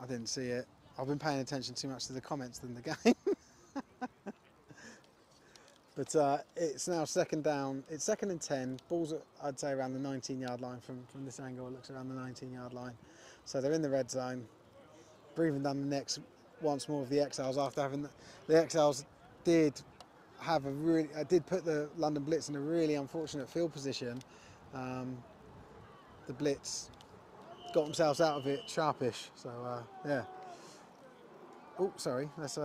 I didn't see it. I've been paying attention too much to the comments than the game. But it's now 2nd down. It's 2nd and 10. Ball's at, I'd say, around the 19-yard line from this angle. It looks around the 19-yard line. So they're in the red zone, breathing down the necks once more of the Exiles after having the Exiles did put the London Blitz in a really unfortunate field position. The Blitz got themselves out of it sharpish. So yeah. Oh, sorry. Let's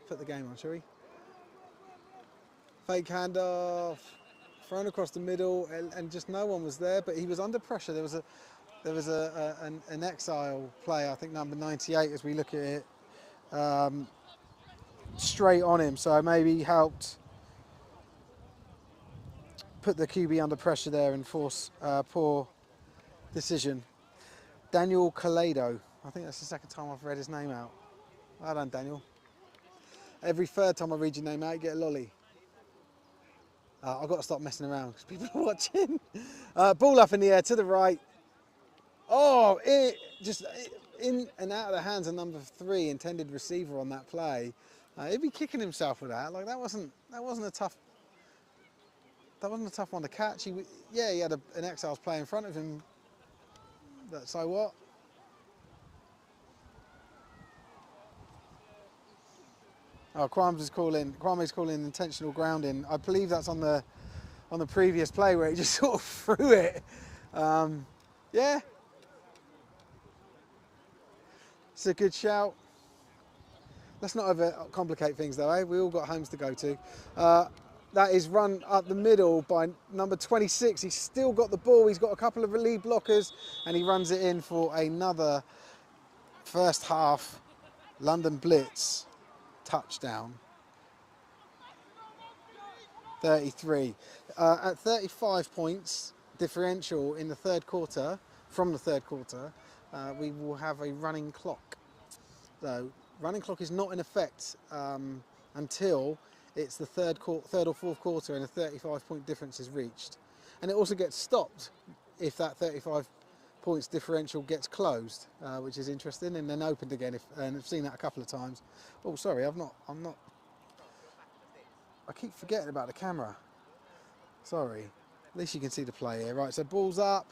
put the game on, shall we? Fake handoff, thrown across the middle, and just no one was there. But he was under pressure. There was an Exile player, I think number 98, as we look at it, straight on him. So maybe he helped put the QB under pressure there and force a poor decision. Daniel Kalado. I think that's the 2nd time I've read his name out. Well done, Daniel. Every 3rd time I read your name out, you get a lolly. I've got to stop messing around because people are watching. Ball up in the air to the right. Oh, just in and out of the hands of number 3, intended receiver on that play. He'd be kicking himself with that. Like that wasn't a tough one to catch. He had an Exiles play in front of him. But so what? Oh, Kwame's calling intentional grounding. I believe that's on the previous play where he just sort of threw it. Yeah. It's a good shout. Let's not overcomplicate things though, eh? We all got homes to go to. That is run up the middle by number 26. He's still got the ball. He's got a couple of lead blockers and he runs it in for another 1st half London Blitz touchdown. 33. At 35 points differential in the third quarter, from the third quarter, we will have a running clock. So running clock is not in effect until it's the third or fourth quarter and a 35-point difference is reached. And it also gets stopped if that 35 points differential gets closed, which is interesting, and then opened again. And I've seen that a couple of times. Oh, sorry, I'm not. I keep forgetting about the camera. Sorry. At least you can see the play here. Right, so ball's up,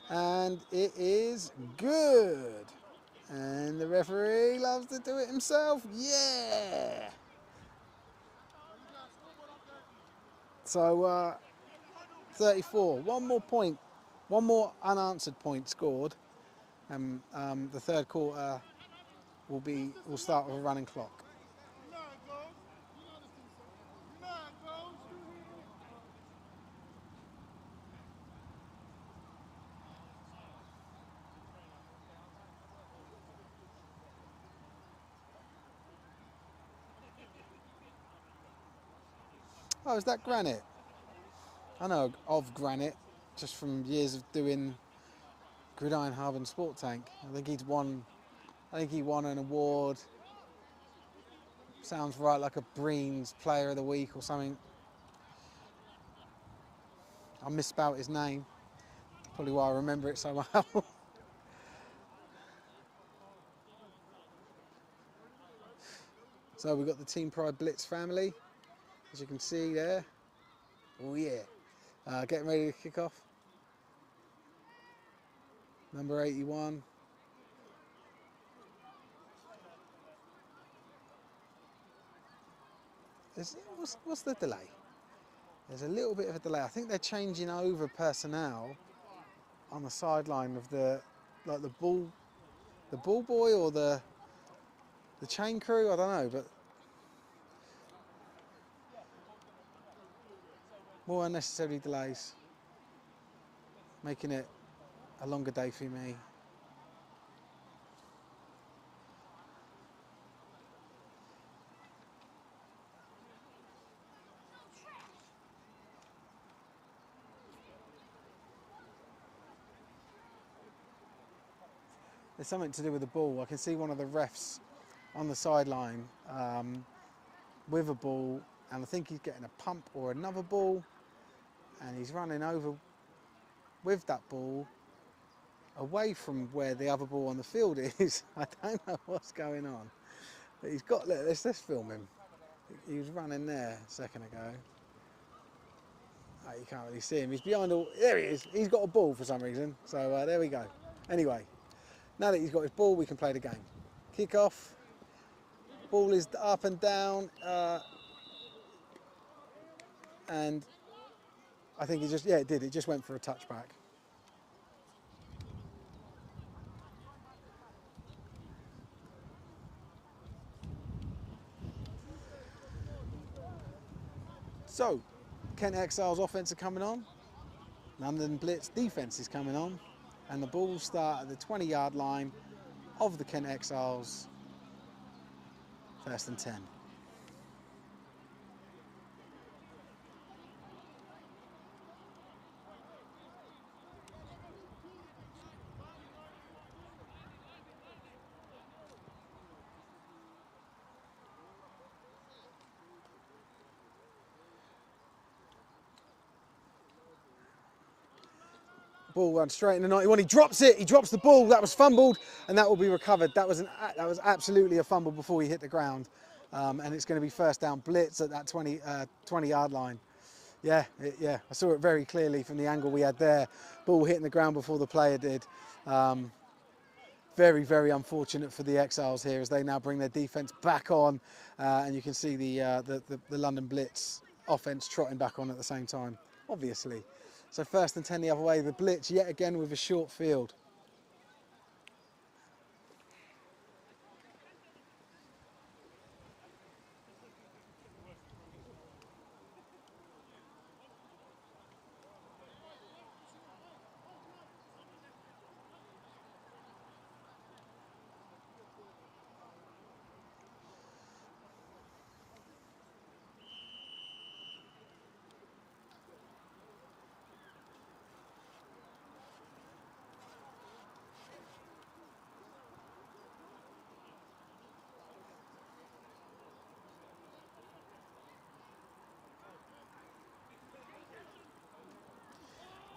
and it is good. And the referee loves to do it himself. Yeah. So 34. One more point. One more unanswered point scored. And the third quarter will start with a running clock. Oh, is that Granite? I know of Granite, just from years of doing Gridiron Hub and Sport Tank. I think he won an award. Sounds right, like a Breen's Player of the Week or something. I misspelt his name. Probably why I remember it so well. So we've got the Team Pride Blitz family, as you can see there. Oh yeah. Getting ready to kick off. Number 81. What's the delay? There's a little bit of a delay. I think they're changing over personnel on the sideline of the ball boy or the chain crew. I don't know, but more unnecessary delays, making it a longer day for me. There's something to do with the ball. I can see one of the refs on the sideline with a ball, and I think he's getting a pump or another ball, and he's running over with that ball away from where the other ball on the field is. I don't know what's going on, but he's got, look, let's film him. He was running there a second ago. Oh, you can't really see him. He's behind all, there he is. He's got a ball for some reason. So there we go. Anyway, now that he's got his ball, we can play the game. Kick off. Ball is up and down. And I think he just, yeah, it did. It just went for a touchback. So, Kent Exiles offense are coming on. London Blitz defense is coming on. And the ball will start at the 20-yard line of the Kent Exiles. 1st and 10. Ball runs straight in the 91. He drops it. He drops the ball. That was fumbled, and that will be recovered. That was absolutely a fumble before he hit the ground, and it's going to be 1st down. Blitz at that 20-yard line. Yeah. I saw it very clearly from the angle we had there. Ball hitting the ground before the player did. Very, very unfortunate for the Exiles here as they now bring their defense back on, and you can see the London Blitz offense trotting back on at the same time, obviously. So 1st and 10 the other way. The Blitz yet again with a short field.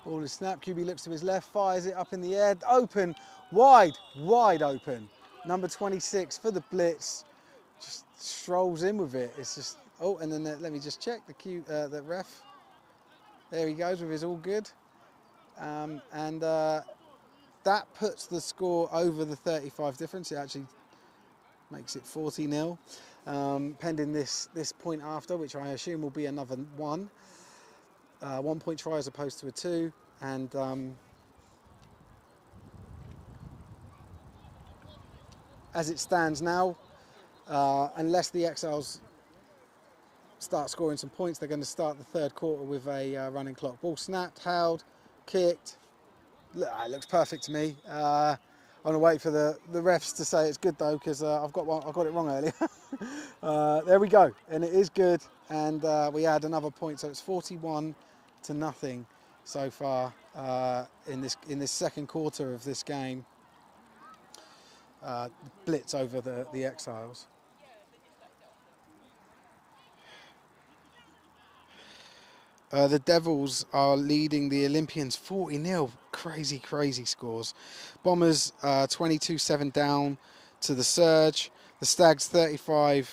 Ball is snapped. QB looks to his left, fires it up in the air. Open, wide open. Number 26 for the Blitz. Just strolls in with it. It's just, oh, and then let me just check the ref. There he goes with his all good. That puts the score over the 35 difference. It actually makes it 40-0. Pending this point after, which I assume will be another 1. 1 point try as opposed to a 2. And as it stands now, unless the Exiles start scoring some points, they're going to start the third quarter with a running clock. Ball snapped, held, kicked. It looks perfect to me. I'm going to wait for the refs to say it's good though, because I got it wrong earlier. There we go, and it is good, and we add another point, so it's 41-0 so far in this second quarter of this game. Blitz over the Exiles. The Devils are leading the Olympians 40-0. Crazy, crazy scores. Bombers 22-7 down to the Surge. The Stags 35-7.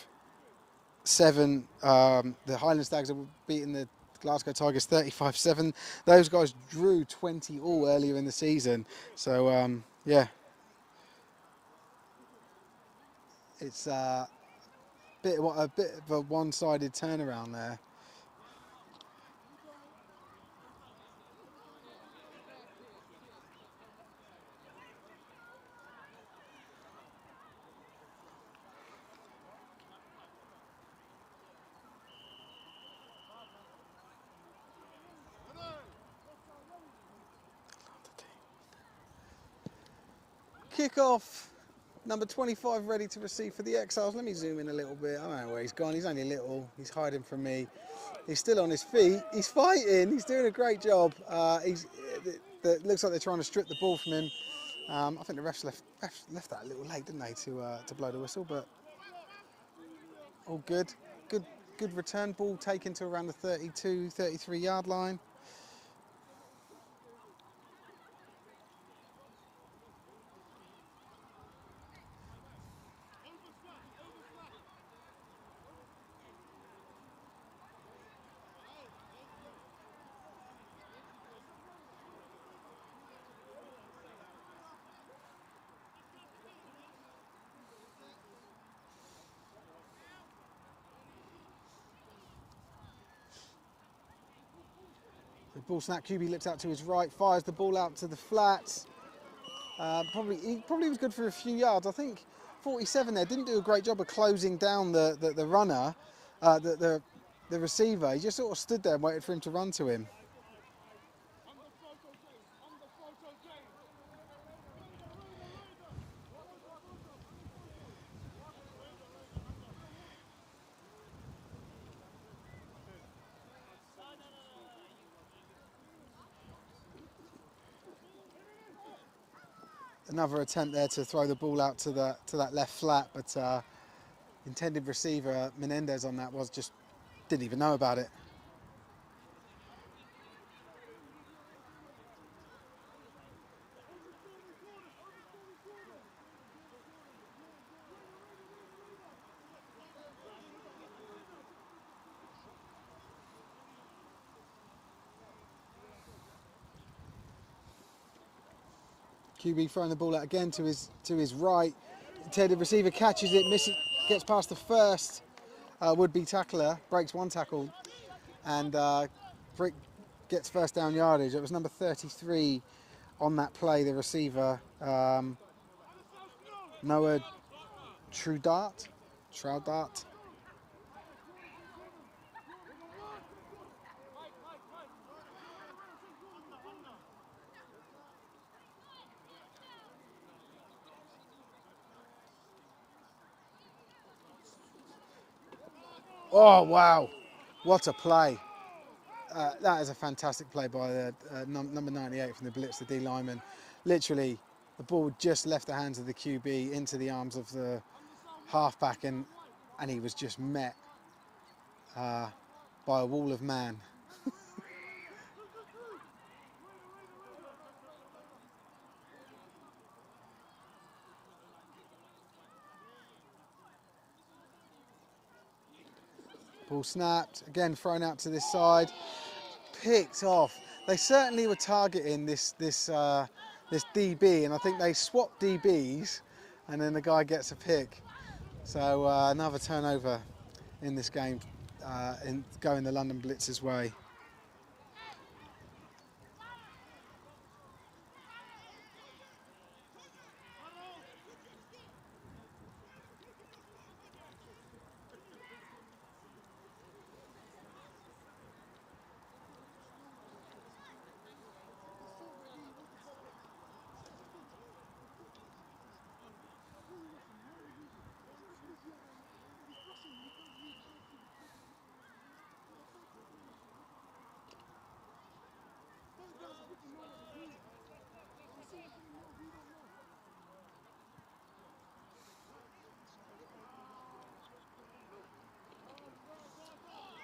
The Highland Stags are beating the Glasgow Tigers 35-7. Those guys drew 20 all earlier in the season. So, yeah. It's a bit of a one-sided turnaround there. Kickoff, number 25 ready to receive for the Exiles. Let me zoom in a little bit. I don't know where he's gone. He's only little. He's hiding from me. He's still on his feet. He's fighting. He's doing a great job. It looks like they're trying to strip the ball from him. I think the refs left that a little late, didn't they, to blow the whistle? But all good. Good return. Ball taken to around the 32, 33 yard line. The ball snap, QB looks out to his right, fires the ball out to the flats. He probably was good for a few yards. I think 47 there didn't do a great job of closing down the runner, the receiver. He just sort of stood there and waited for him to run to him. Another attempt there to throw the ball out to that left flat, but intended receiver Menendez on that didn't even know about it. QB throwing the ball out again to his right. Intended receiver catches it, misses, gets past the first would-be tackler, breaks one tackle, and Brick gets first down yardage. It was number 33 on that play, the receiver, Noah Troudart. Oh, wow. What a play. That is a fantastic play by the number 98 from the Blitz, the D lineman. Literally, the ball just left the hands of the QB into the arms of the halfback, and he was just met by a wall of man. Ball snapped, again thrown out to this side, picked off. They certainly were targeting this DB, and I think they swapped DBs, and then the guy gets a pick. So another turnover in this game, going the London Blitz's way.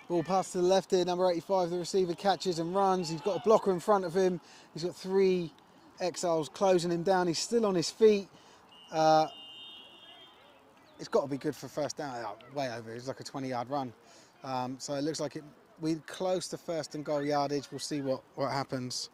Ball pass to the left here, number 85, the receiver catches and runs. He's got a blocker in front of him. He's got 3 Exiles closing him down. He's still on his feet. It's got to be good for first down. Way over, it's like a 20-yard run. So it looks like we're close to first and goal yardage. We'll see what happens.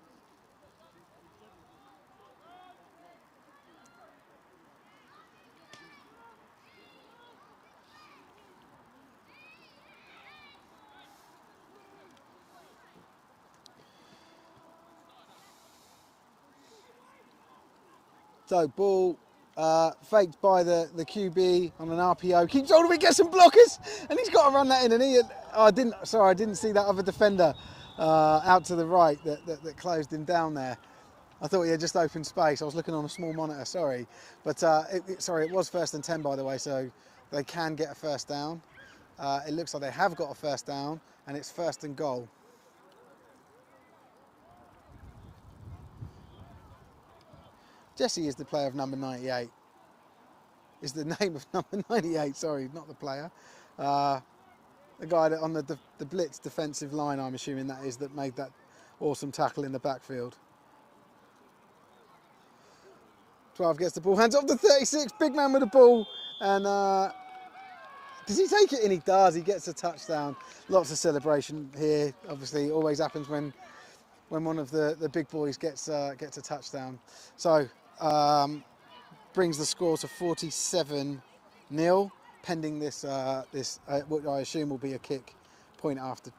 So ball faked by the QB on an RPO. Keeps hold of it, gets some blockers, and he's got to run that in. And I didn't see that other defender out to the right that closed him down there. I thought he had just open space. I was looking on a small monitor, sorry. But it was 1st and 10, by the way, so they can get a first down. It looks like they have got a first down, and it's 1st and goal. Jesse is the player of number 98. Is the name of number 98, sorry, not the player. The guy that on the Blitz defensive line, I'm assuming that is, that made that awesome tackle in the backfield. 12 gets the ball, hands off to 36, big man with the ball, and does he take it in? He does, he gets a touchdown. Lots of celebration here, obviously, it always happens when one of the big boys gets a touchdown. So, brings the score to 47-0, pending this what I assume will be a kick point after.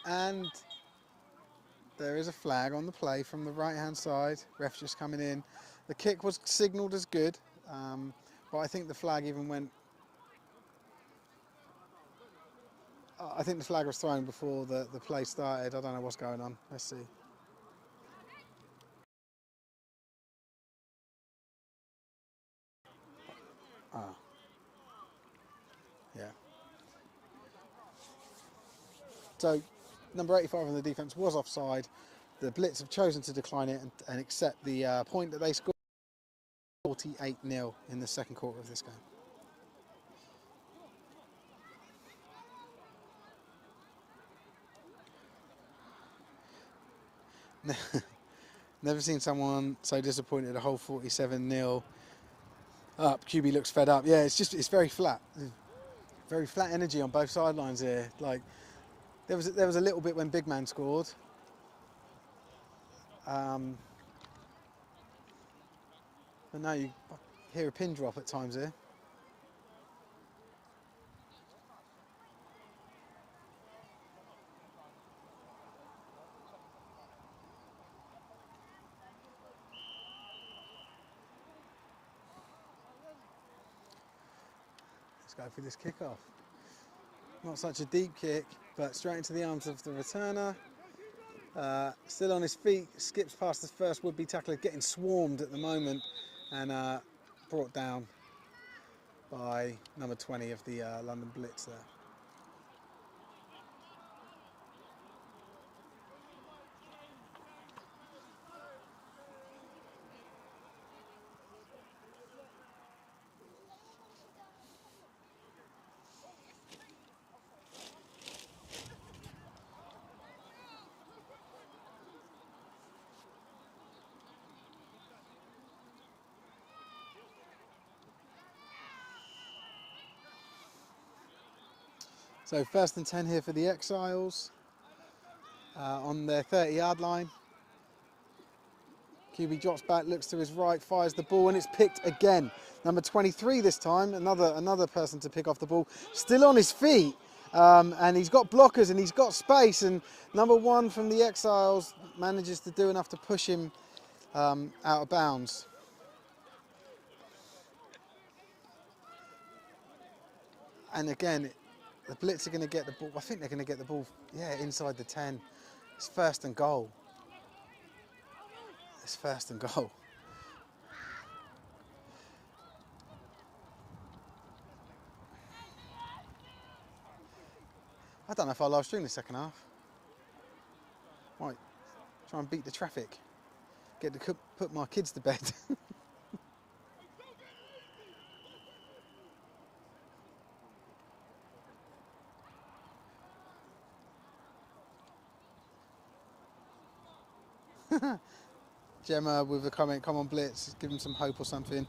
And there is a flag on the play from the right-hand side. Ref just coming in. The kick was signalled as good, but I think the flag even went... I think the flag was thrown before the play started. I don't know what's going on. Let's see. Ah. Yeah. So, number 85 on the defence was offside. The Blitz have chosen to decline it and accept the point that they scored. 48-0 in the second quarter of this game. Never seen someone so disappointed a whole 47-0 up. QB looks fed up. Yeah, it's very flat. Very flat energy on both sidelines here. Like there was a little bit when big man scored. But no, you hear a pin drop at times here. Let's go for this kickoff. Not such a deep kick, but straight into the arms of the returner. Still on his feet, skips past the first would-be tackler, getting swarmed at the moment, and brought down by number 20 of the London Blitz there. So 1st and 10 here for the Exiles on their 30-yard line. QB drops back, looks to his right, fires the ball, and it's picked again. Number 23 this time, another person to pick off the ball. Still on his feet, and he's got blockers and he's got space, and number 1 from the Exiles manages to do enough to push him out of bounds. And again, the Blitz are going to get the ball. I think they're going to get the ball, yeah, inside the 10. It's 1st and goal. It's 1st and goal. I don't know if I'll live stream the second half. Right, try and beat the traffic. Get to put my kids to bed. Gemma with a comment, come on Blitz, give him some hope or something.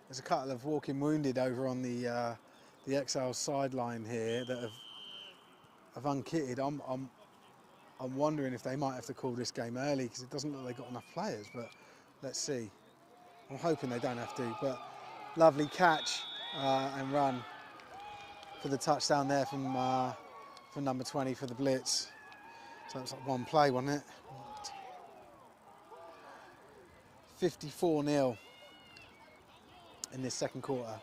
There's a couple of walking wounded over on the Exiles sideline here that have unkitted. I'm wondering if they might have to call this game early because it doesn't look like they've got enough players, but let's see. I'm hoping they don't have to, but lovely catch and run for the touchdown there from number 20 for the Blitz. So it's like one play, wasn't it? 54-0 in this second quarter.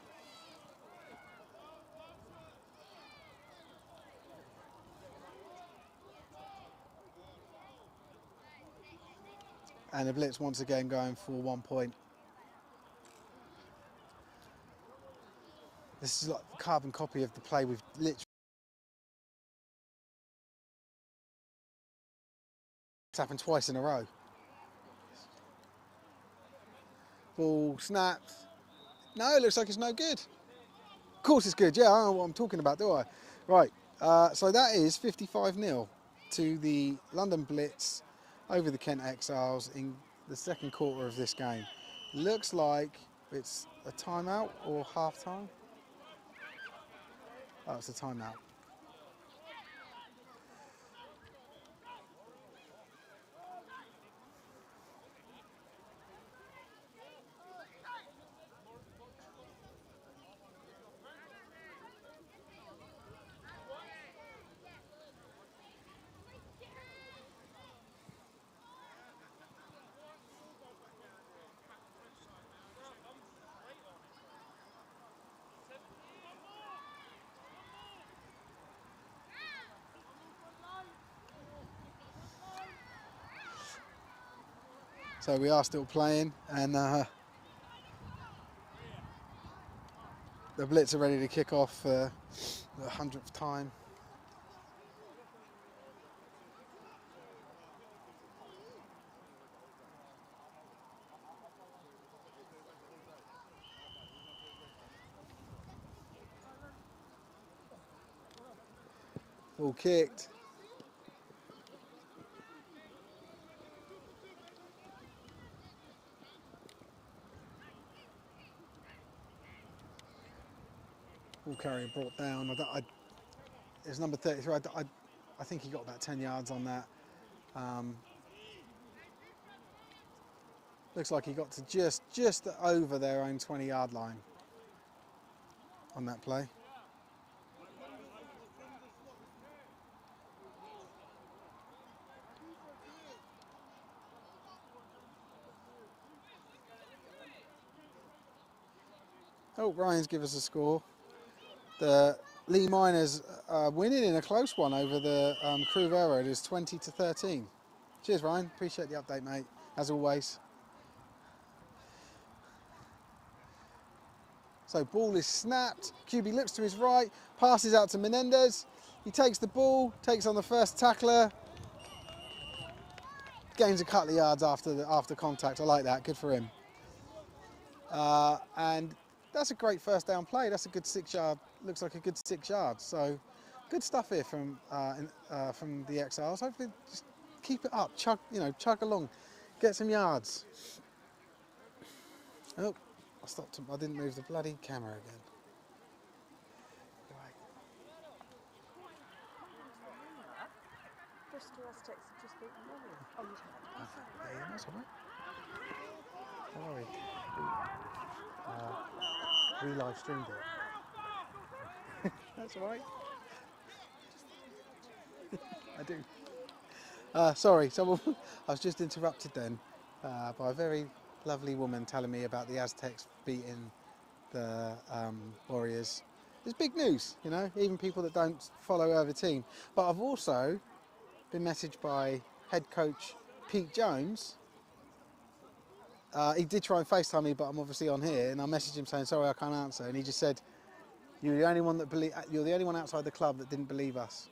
And the Blitz once again going for 1 point. This is like a carbon copy of the play we've literally happened twice in a row. Ball snapped. No, it looks like it's no good. Of course it's good, yeah, I don't know what I'm talking about, do I? Right, so that is 55-0 to the London Blitz over the Kent Exiles in the second quarter of this game. Looks like it's a timeout or half time. Oh, it's a timeout. So we are still playing, and the Blitz are ready to kick off for the 100th time. Ball kicked. Ball carrier brought down. It's number 33. I think he got about 10 yards on that. Looks like he got to just over their own 20-yard line on that play. Oh, Ryan's give us a score. The Lee Miners winning in a close one over the Crew Railroad is 20-13. Cheers, Ryan. Appreciate the update, mate, as always. So ball is snapped. QB looks to his right, passes out to Menendez. He takes the ball, takes on the first tackler. Gains a couple of yards after contact. I like that. Good for him. And that's a great first down play. That's a good 6 yard. Looks like a good 6 yards. So good stuff here from the Exiles. Hopefully, just keep it up. Chug along, get some yards. Oh, I stopped. I didn't move the bloody camera again. Right. Bristol Aztecs have just beaten Warriors. Oh, you Yeah, that's all right. Don't worry. We live streamed it. That's all right. I do. Sorry, someone. I was just interrupted then by a very lovely woman telling me about the Aztecs beating the Warriors. It's big news, you know, even people that don't follow either team. But I've also been messaged by head coach Pete Jones. He did try and FaceTime me, but I'm obviously on here, and I messaged him saying, sorry, I can't answer. And he just said, you're the only one outside the club that didn't believe us.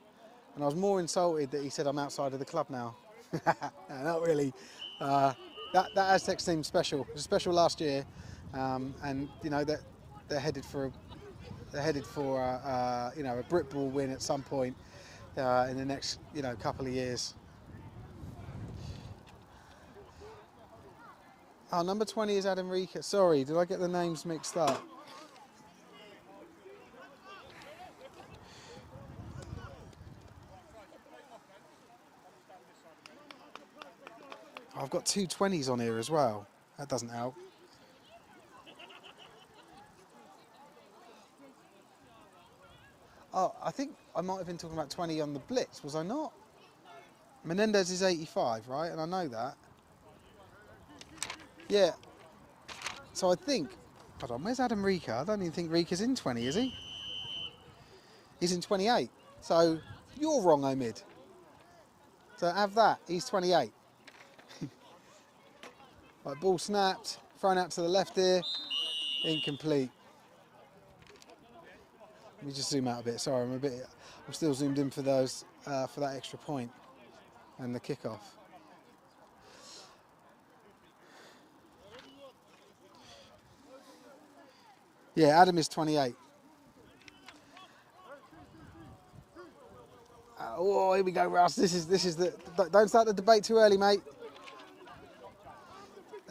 And I was more insulted that he said I'm outside of the club now. No, not really. That Aztecs team's special. It was special last year, and you know that they're headed for a Brit Ball win at some point in the next couple of years. Oh, number 20 is Adam Rika. Sorry, did I get the names mixed up? I've got two 20s on here as well. That doesn't help. Oh, I think I might have been talking about 20 on the Blitz, was I not? Menendez is 85, right? And I know that. Yeah. So I think, hold on, where's Adam Rika? I don't even think Rika's in 20, is he? He's in 28. So you're wrong, Omid. So have that. He's 28. Right, ball snapped, thrown out to the left here, incomplete. Let me just zoom out a bit. Sorry, I'm still zoomed in for those for that extra point and the kickoff. Yeah, Adam is 28. Oh, here we go, Russ. This is the. Don't start the debate too early, mate.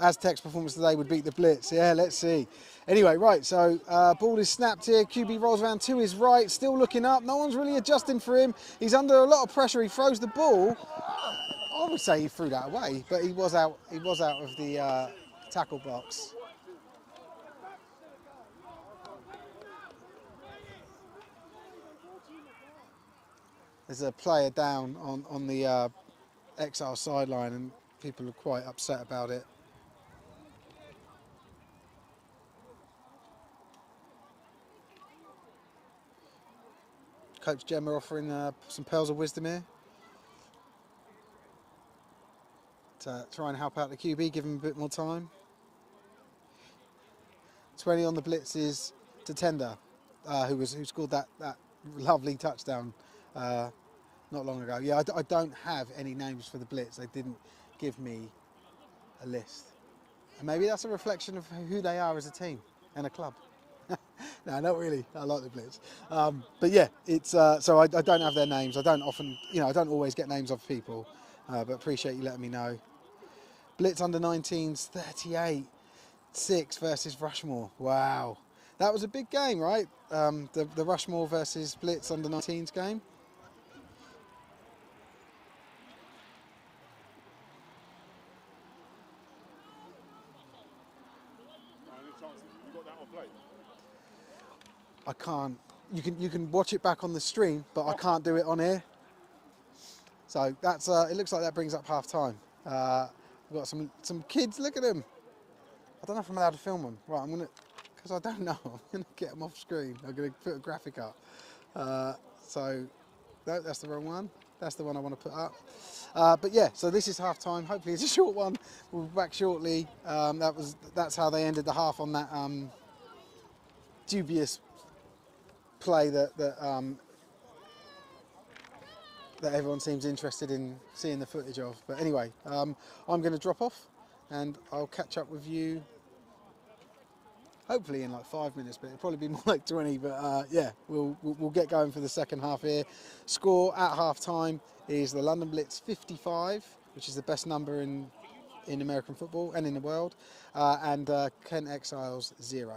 Aztecs' performance today would beat the Blitz. Yeah, let's see. Anyway, right, so ball is snapped here. QB rolls around to his right, still looking up. No one's really adjusting for him. He's under a lot of pressure. He throws the ball. I would say he threw that away, but he was out. He was out of the tackle box. There's a player down on the Exile sideline, and people are quite upset about it. Coach Gemma offering some pearls of wisdom here to try and help out the QB, give him a bit more time. 20 on the Blitz is to Tender, who scored that lovely touchdown not long ago. Yeah, I don't have any names for the Blitz. They didn't give me a list. And maybe that's a reflection of who they are as a team and a club. No, not really. I like the Blitz. But yeah, it's so I don't have their names. I don't often, I don't always get names of people, but appreciate you letting me know. Blitz under 19s, 38-6 versus Rushmore. Wow. That was a big game, right? The Rushmore versus Blitz under 19s game. I can't. You can watch it back on the stream, but I can't do it on here. So that's it. Looks like that brings up half time. We've got some kids. Look at them. I don't know if I'm allowed to film them. Right, I'm gonna, because I don't know. I'm gonna get them off screen. I'm gonna put a graphic up. So no, that's the wrong one. That's the one I want to put up. But yeah, so this is half time. Hopefully it's a short one. We'll be back shortly. That's how they ended the half on that. dubious play that everyone seems interested in seeing the footage of. But anyway, I'm going to drop off, and I'll catch up with you hopefully in like 5 minutes, but it'll probably be more like 20. But yeah, we'll get going for the second half here. Score at half time is the London Blitz 55, which is the best number in American football and in the world, and Kent Exiles 0.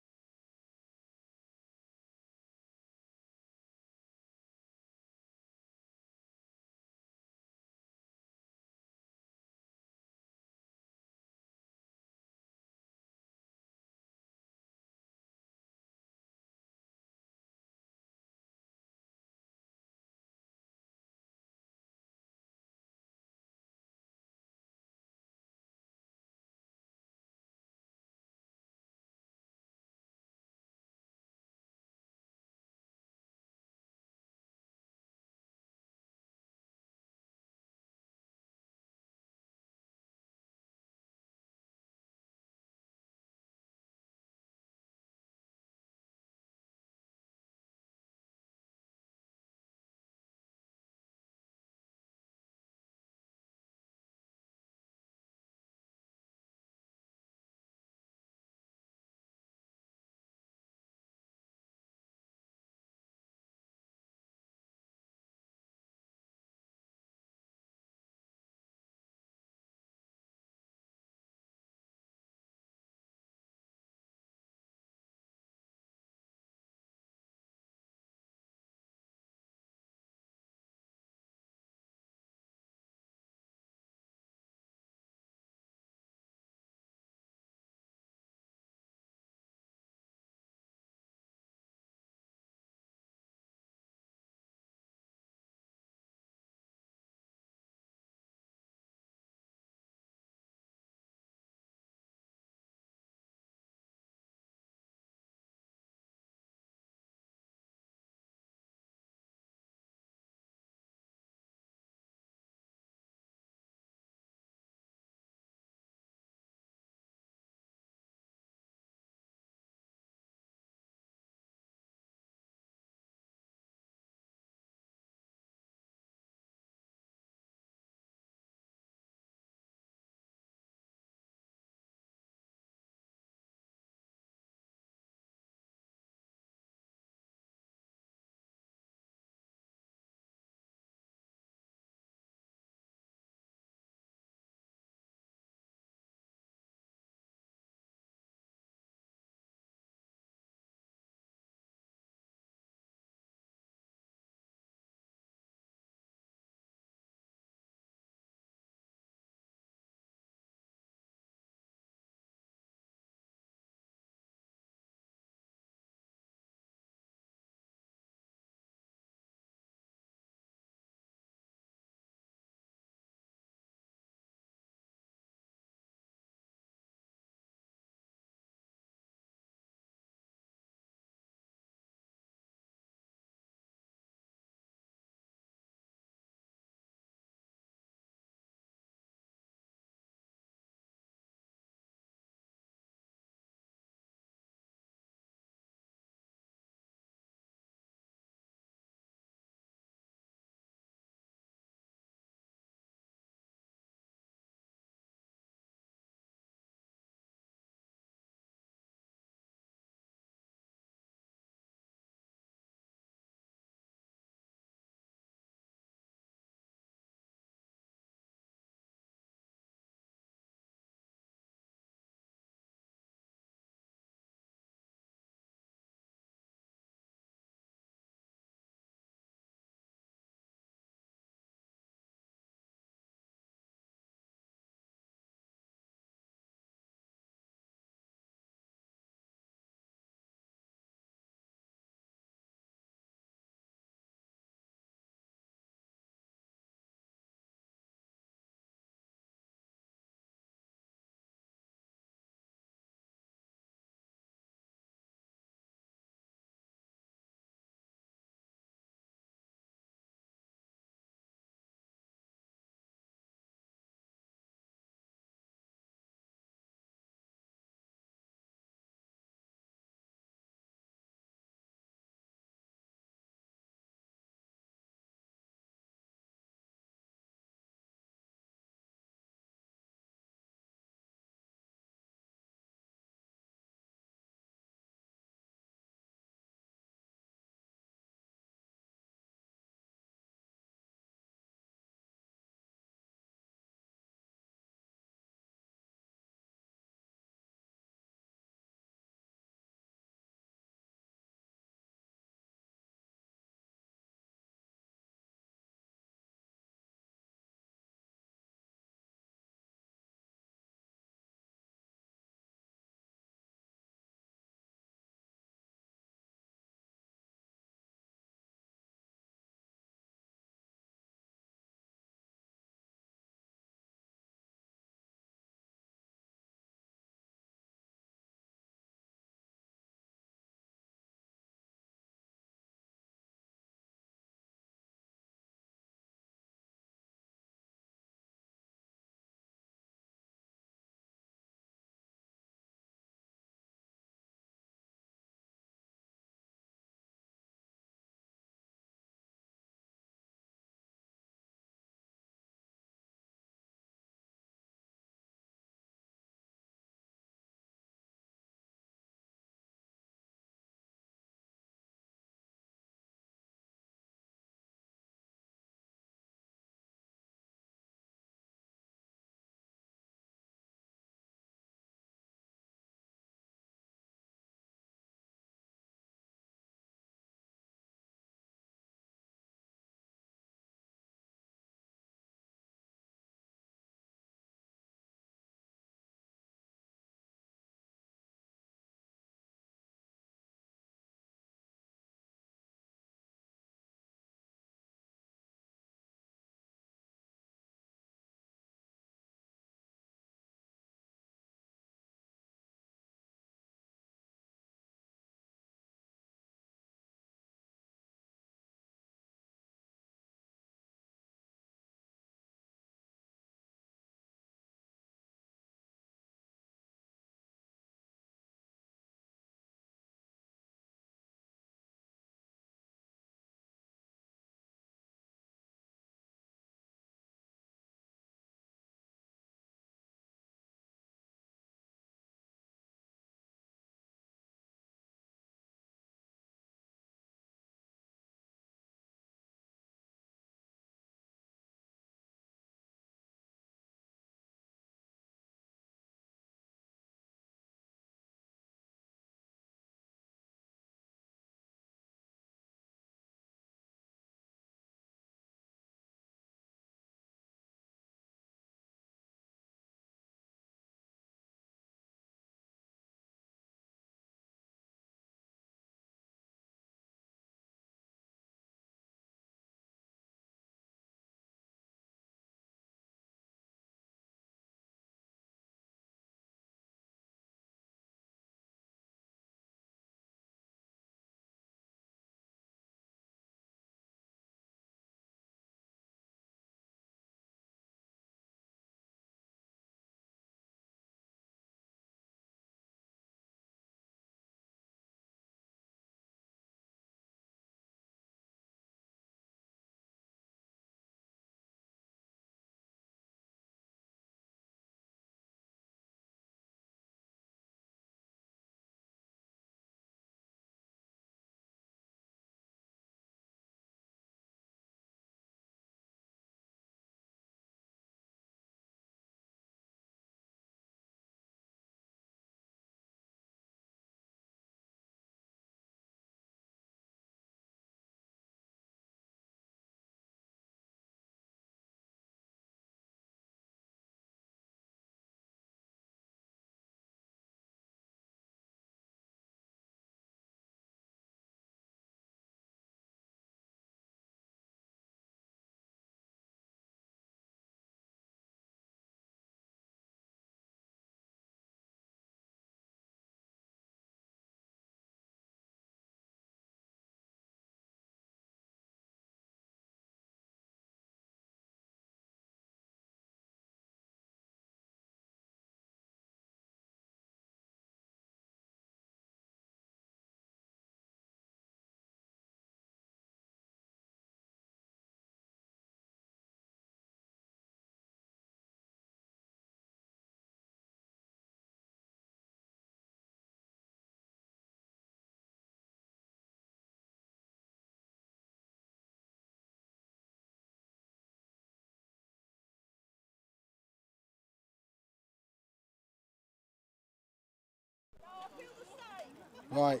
Right,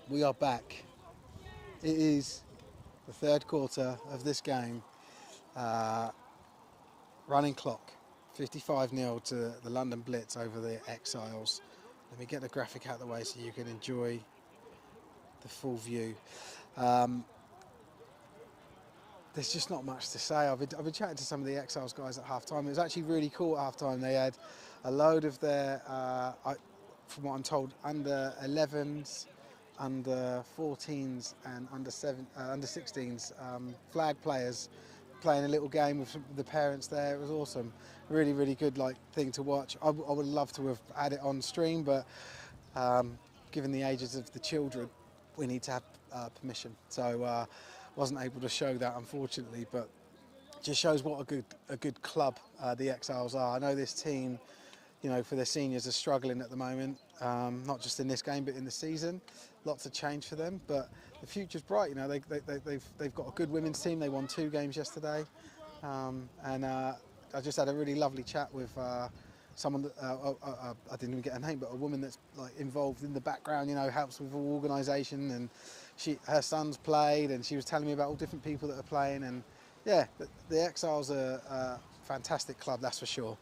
we are back. It is the third quarter of this game. Running clock, 55-0 to the London Blitz over the Exiles. Let me get the graphic out of the way so you can enjoy the full view. There's just not much to say. I've been chatting to some of the Exiles guys at half-time. It was actually really cool at half-time. They had a load of their, from what I'm told, under 11s, under 14s and under 16s flag players playing a little game with the parents there. It was awesome. Really, really good thing to watch. I would love to have had it on stream, but given the ages of the children, we need to have permission. So wasn't able to show that, unfortunately, but just shows what a good club the Exiles are. I know this team, for their seniors, are struggling at the moment, not just in this game but in the season. Lots of change for them, but the future's bright. They've got a good women's team. They won 2 games yesterday, and I just had a really lovely chat with someone that I didn't even get her name, but a woman that's involved in the background, helps with all organisation, and her son's played, and she was telling me about all different people that are playing, and yeah, the Exiles are a fantastic club, that's for sure.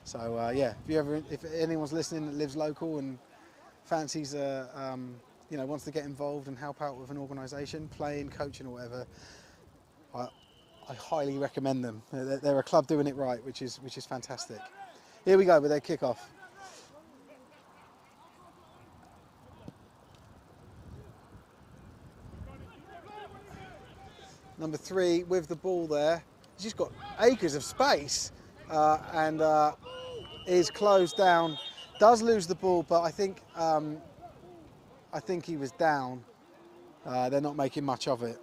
So yeah, if anyone's listening that lives local and fancies wants to get involved and help out with an organisation, playing, coaching or whatever, I highly recommend them. They're a club doing it right, which is fantastic. Here we go with their kickoff. Number 3 with the ball there. He's just got acres of space and is closed down. Does lose the ball, but I think he was down. They're not making much of it.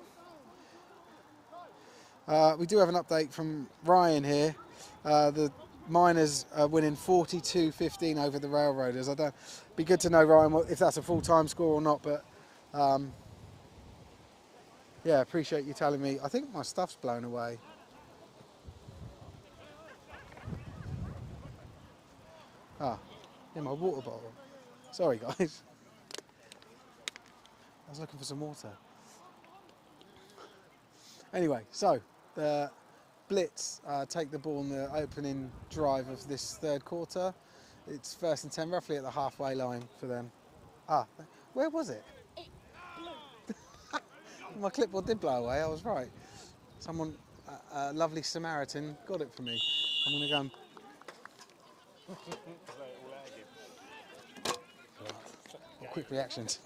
We do have an update from Ryan here. The Miners are winning 42-15 over the Railroaders. Be good to know, Ryan, if that's a full-time score or not, but yeah, appreciate you telling me. I think my stuff's blown away. In my water bottle. Sorry, guys. I was looking for some water. Anyway, so the Blitz take the ball in the opening drive of this third quarter. It's 1st and 10, roughly at the halfway line for them. Where was it? My clipboard did blow away, I was right. Someone, a lovely Samaritan, got it for me. I'm going to go and... Quick reactions.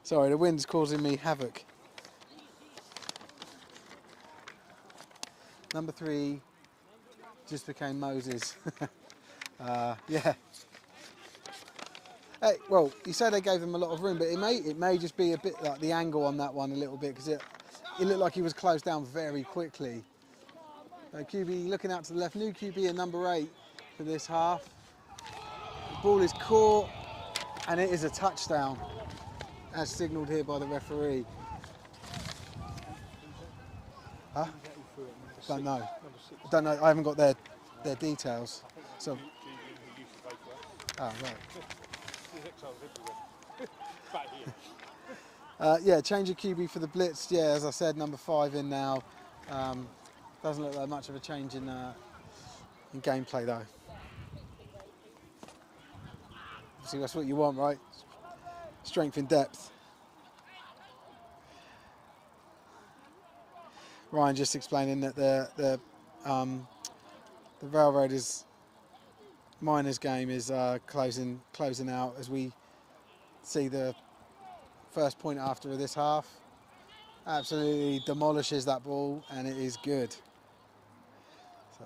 Sorry, the wind's causing me havoc. Number 3 just became Moses. Yeah. Hey, well, you say they gave him a lot of room, but it may just be a bit like the angle on that one a little bit, because it looked like he was closed down very quickly. QB looking out to the left, new QB at number 8 for this half. The ball is caught, and it is a touchdown, as signalled here by the referee. Huh? Don't know. I haven't got their details. So. Right. Yeah, change of QB for the Blitz. Yeah, as I said, number 5 in now. Doesn't look like much of a change in gameplay though. Obviously, that's what you want, right? Strength in depth. Ryan just explaining that the Railroaders Miners game is closing out as we see the first point after this half. Absolutely demolishes that ball, and it is good. So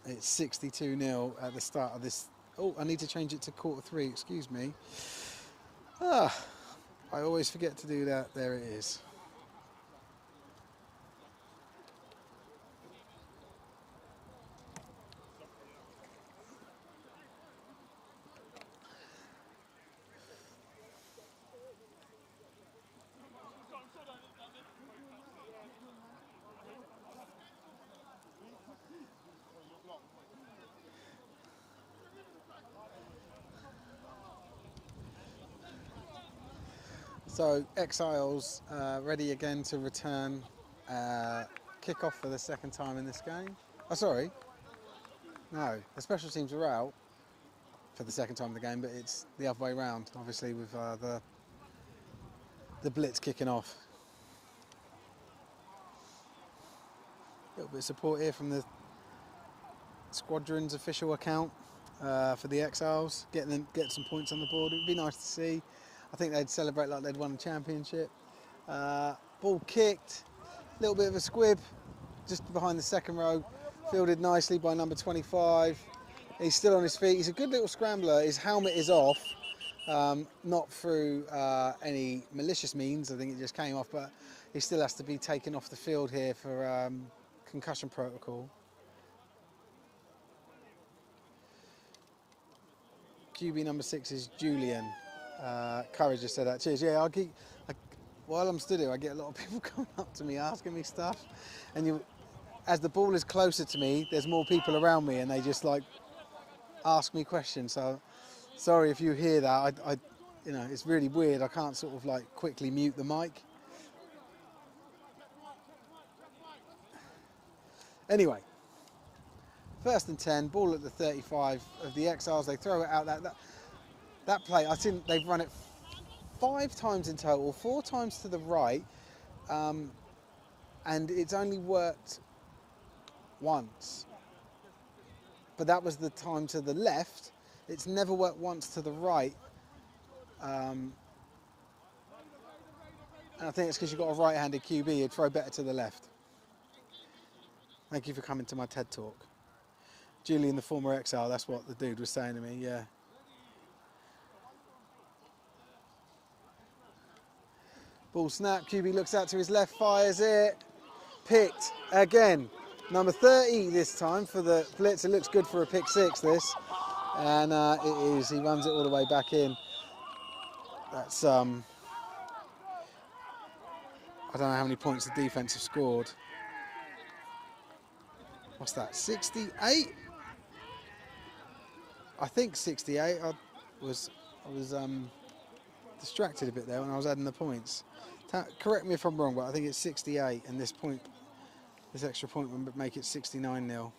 it's 62-0 at the start of this. Oh, I need to change it to quarter 3, excuse me. I always forget to do that. There it is. So Exiles ready again to return kickoff for the second time in this game. Oh, sorry. No, the special teams are out for the second time in the game, but it's the other way round, obviously, with the Blitz kicking off. A little bit of support here from the Squadron's official account for the Exiles, get some points on the board. It would be nice to see. I think they'd celebrate like they'd won a championship. Ball kicked, a little bit of a squib, just behind the second row, fielded nicely by number 25. He's still on his feet. He's a good little scrambler. His helmet is off, not through any malicious means. I think it just came off, but he still has to be taken off the field here for concussion protocol. QB number 6 is Julian. Courage just said that. Cheers. Yeah, while I'm stood here, I get a lot of people coming up to me asking me stuff, and as the ball is closer to me, there's more people around me, and they just like ask me questions. So sorry if you hear that. I it's really weird. I can't sort of like quickly mute the mic. Anyway, 1st and 10, ball at the 35 of the Exiles. They throw it out. That play, I think they've run it 5 times in total, 4 times to the right, and it's only worked once. But that was the time to the left. It's never worked once to the right. And I think it's because you've got a right-handed QB, you'd throw better to the left. Thank you for coming to my TED Talk. Julian, the former Exile, that's what the dude was saying to me, yeah. Ball snap, QB looks out to his left, fires it. Picked again. Number 30 this time for the Blitz. It looks good for a pick 6, this. And it is. He runs it all the way back in. That's, I don't know how many points the defense have scored. What's that, 68? I think 68. I was distracted a bit there when I was adding the points. Correct me if I'm wrong, but I think it's 68, and this extra point would make it 69-0.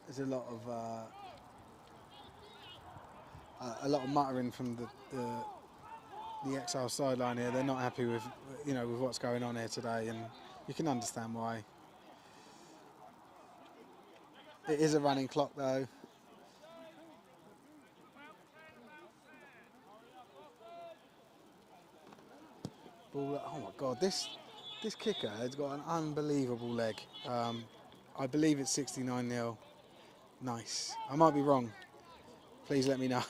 There's a lot of muttering from the Exile sideline here. They're not happy with with what's going on here today, and you can understand why. It is a running clock though. Ball, oh my God, this kicker has got an unbelievable leg. I believe it's 69-0. Nice. I might be wrong. Please let me know.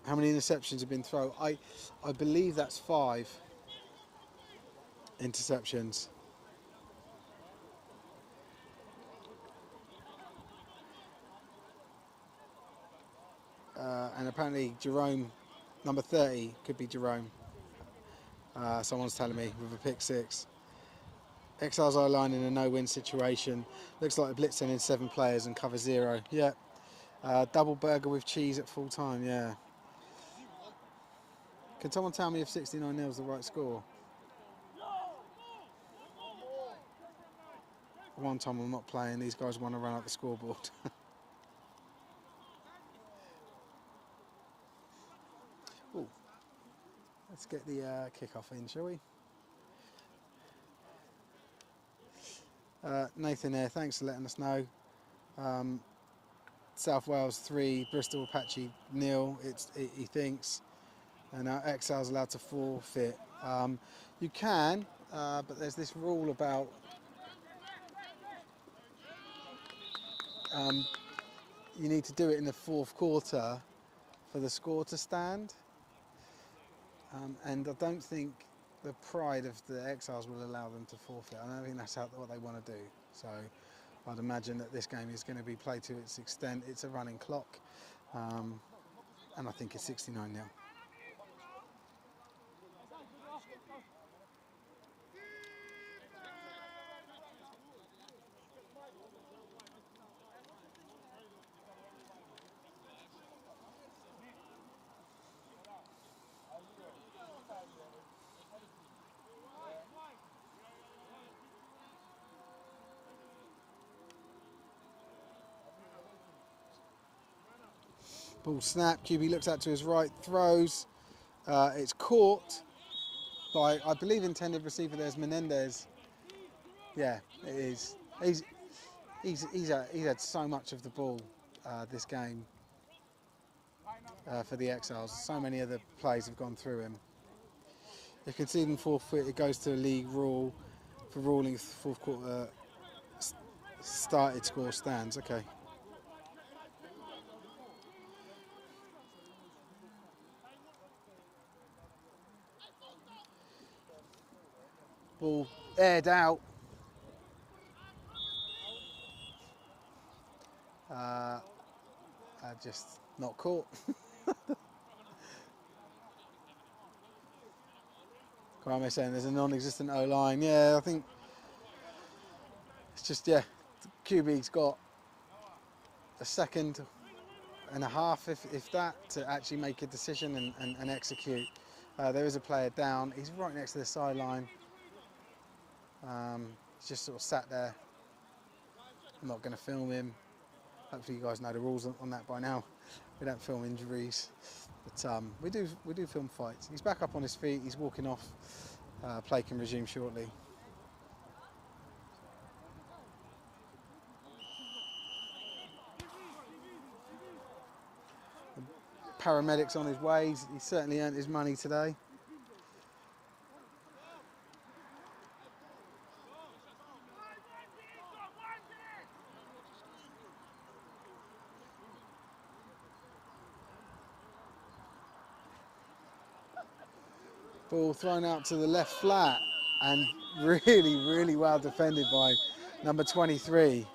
How many interceptions have been thrown? I believe that's 5 interceptions. And apparently Jerome, number 30, could be Jerome. Someone's telling me, with a pick 6. Exiles line in a no-win situation. Looks like a Blitz in 7 players and cover 0. Yeah. Double burger with cheese at full time. Yeah. Can someone tell me if 69-0 is the right score? One time I'm not playing. These guys want to run out the scoreboard. Ooh. Let's get the kickoff in, shall we? Nathan here, thanks for letting us know. South Wales 3, Bristol Apache 0. He thinks, and our Exiles allowed to forfeit. You can, but there's this rule about you need to do it in the 4th quarter for the score to stand. And I don't think the pride of the Exiles will allow them to forfeit. I don't think that's what they want to do. So I'd imagine that this game is going to be played to its extent. It's a running clock, and I think it's 69-0. Ball snap, QB looks out to his right, throws. It's caught by, I believe, intended receiver. There's Menendez. Yeah, it is. He's had so much of the ball this game for the Exiles. So many of the plays have gone through him. If conceding forfeit, it goes to a league rule for ruling if the fourth quarter started score stands. Okay. Ball aired out. Just not caught. Kwame saying there's a non-existent O-line. Yeah, I think it's just, yeah, QB's got a second and a half, if that, to actually make a decision and execute. There is a player down. He's right next to the sideline. He's just sort of sat there. I'm not going to film him. Hopefully you guys know the rules on that by now. We don't film injuries, but we do film fights. He's back up on his feet. He's walking off. Play can resume shortly. The paramedic's on his way. He's certainly earned his money today. Ball thrown out to the left flat and really well defended by number 23.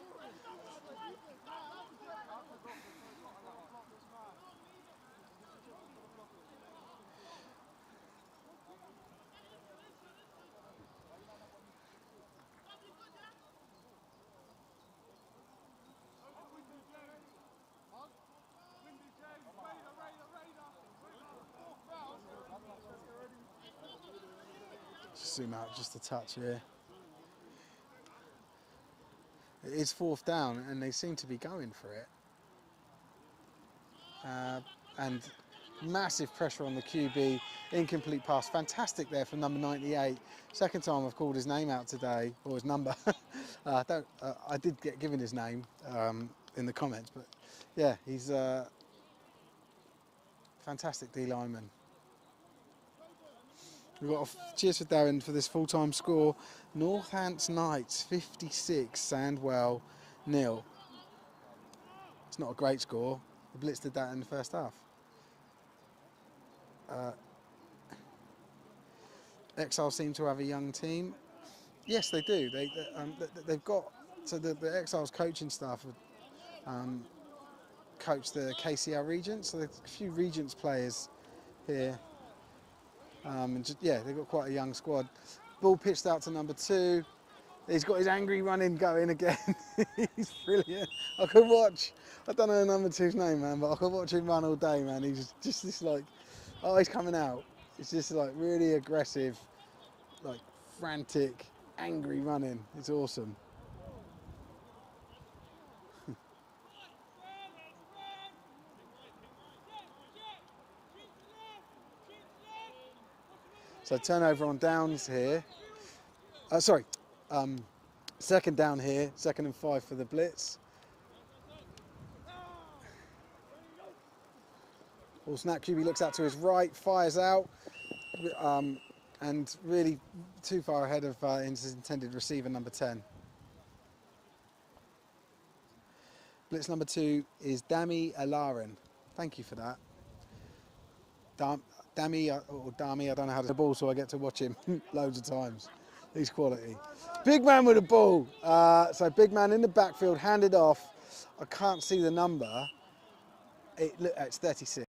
Just zoom out just a touch here. It is fourth down and they seem to be going for it. And massive pressure on the QB, incomplete pass. Fantastic there from number 98. Second time I've called his name out today, or his number. I did get given his name in the comments, but yeah, he's a fantastic D lineman. We've got a cheers for Darren for this full-time score. Northants Knights 56, Sandwell 0. It's not a great score. The Blitz did that in the first half. Exiles seem to have a young team. Yes, they do. They've got, so the Exiles coaching staff coach the KCL Regents, so there's a few Regents players here. And just, yeah, they've got quite a young squad. Ball pitched out to number 2. He's got his angry running going again. He's brilliant. I could watch, I don't know number 2's name, man, but I could watch him run all day, man. He's just this like, oh, he's coming out. It's just like really aggressive, like frantic, angry running. It's awesome. So turnover on downs here. Second down here, 2nd and 5 for the Blitz. Ball snap, QB looks out to his right, fires out, and really too far ahead of his intended receiver, number 10. Blitz number 2 is Dami Alarin. Thank you for that. Dami, or Dami, I don't know how to the ball, so I get to watch him loads of times. He's quality. Big man with the ball. So big man in the backfield, handed off. I can't see the number. It's 36.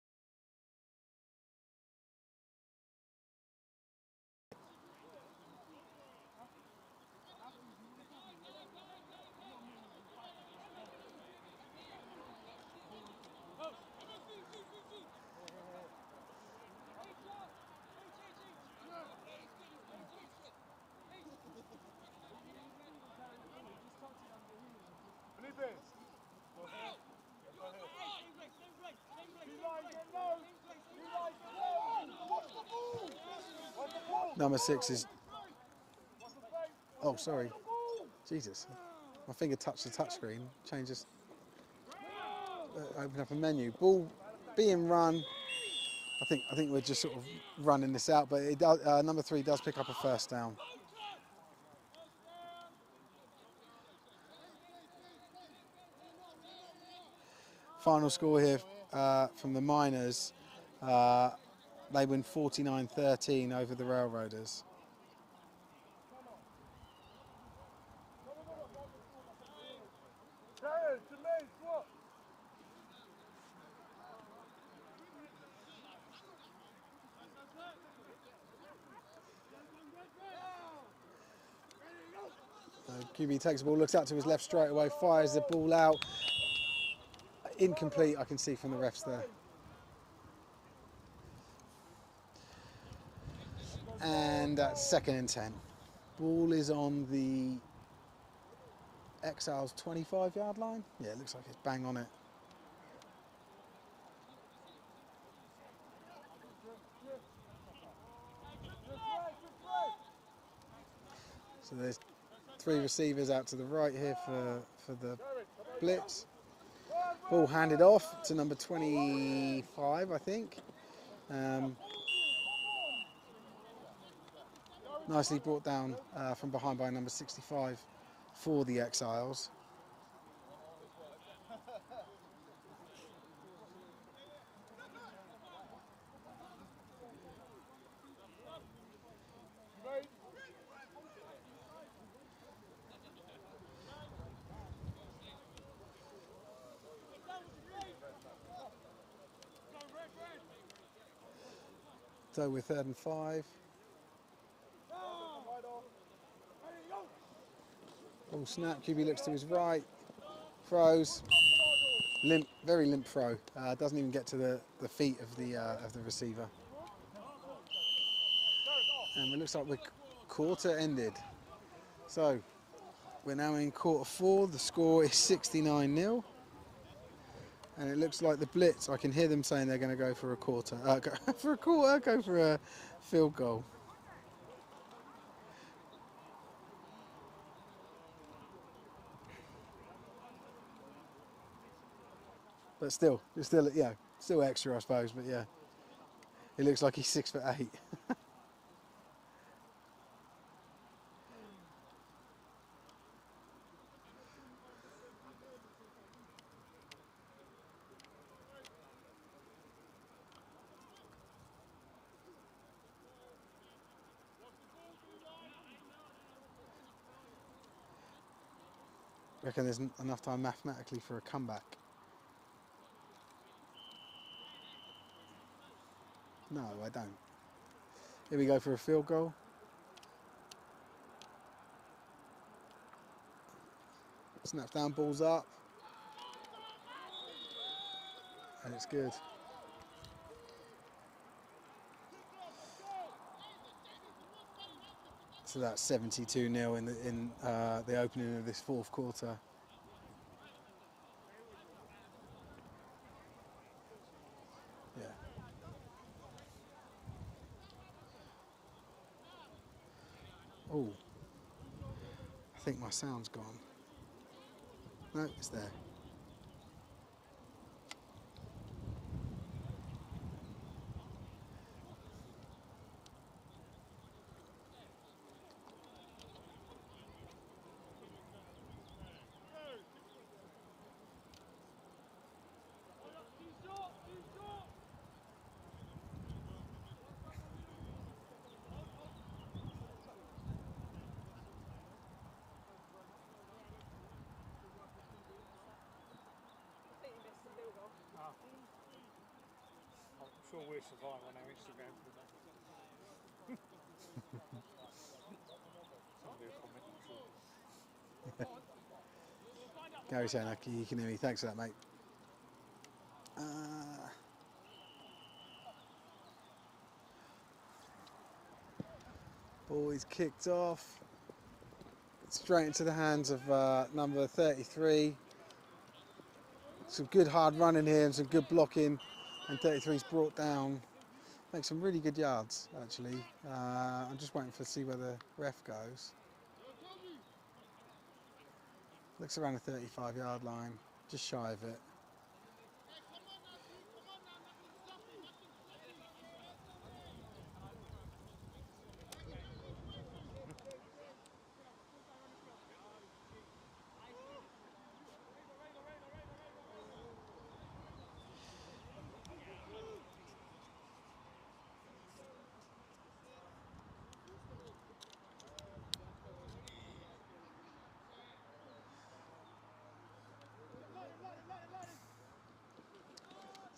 Number 6 is... Oh, sorry. Jesus. My finger touched the touchscreen. Changes... open up a menu. Ball being run. I think we're just sort of running this out, but it does, number 3 does pick up a first down. Final score here from the Miners. They win 49-13 over the Railroaders. QB takes the ball, looks out to his left straight away, fires the ball out. Incomplete, I can see from the refs there. And that's 2nd and 10. Ball is on the Exiles 25-yard line. Yeah, it looks like it's bang on it. So there's 3 receivers out to the right here for the Blitz. Ball handed off to number 25, I think. Nicely brought down from behind by number 65 for the Exiles. So we're 3rd and 5. Ball snap, QB looks to his right, throws, limp, very limp throw. Doesn't even get to the feet of the receiver. And it looks like we're quarter ended. So we're now in quarter 4. The score is 69-0. And it looks like the Blitz, I can hear them saying they're going to go for a quarter. Go for a field goal. But still, yeah, still extra, I suppose. But yeah, it looks like he's 6'8". Reckon there's enough time mathematically for a comeback. No, I don't. Here we go for a field goal. Snaps down, balls up. And it's good. So that's 72-0 in the opening of this 4th quarter. Yeah. Oh, I think my sound's gone. No, it's there. I'm sure we'll survive on our Instagram. Somebody will comment, I'm sure. Gary saying, you can hear me. Thanks for that, mate. Ball is kicked off. Straight into the hands of number 33. Some good hard running here and some good blocking. And 33's brought down Makes some really good yards, actually. I'm just waiting to see where the ref goes. Looks around the 35-yard line, just shy of it.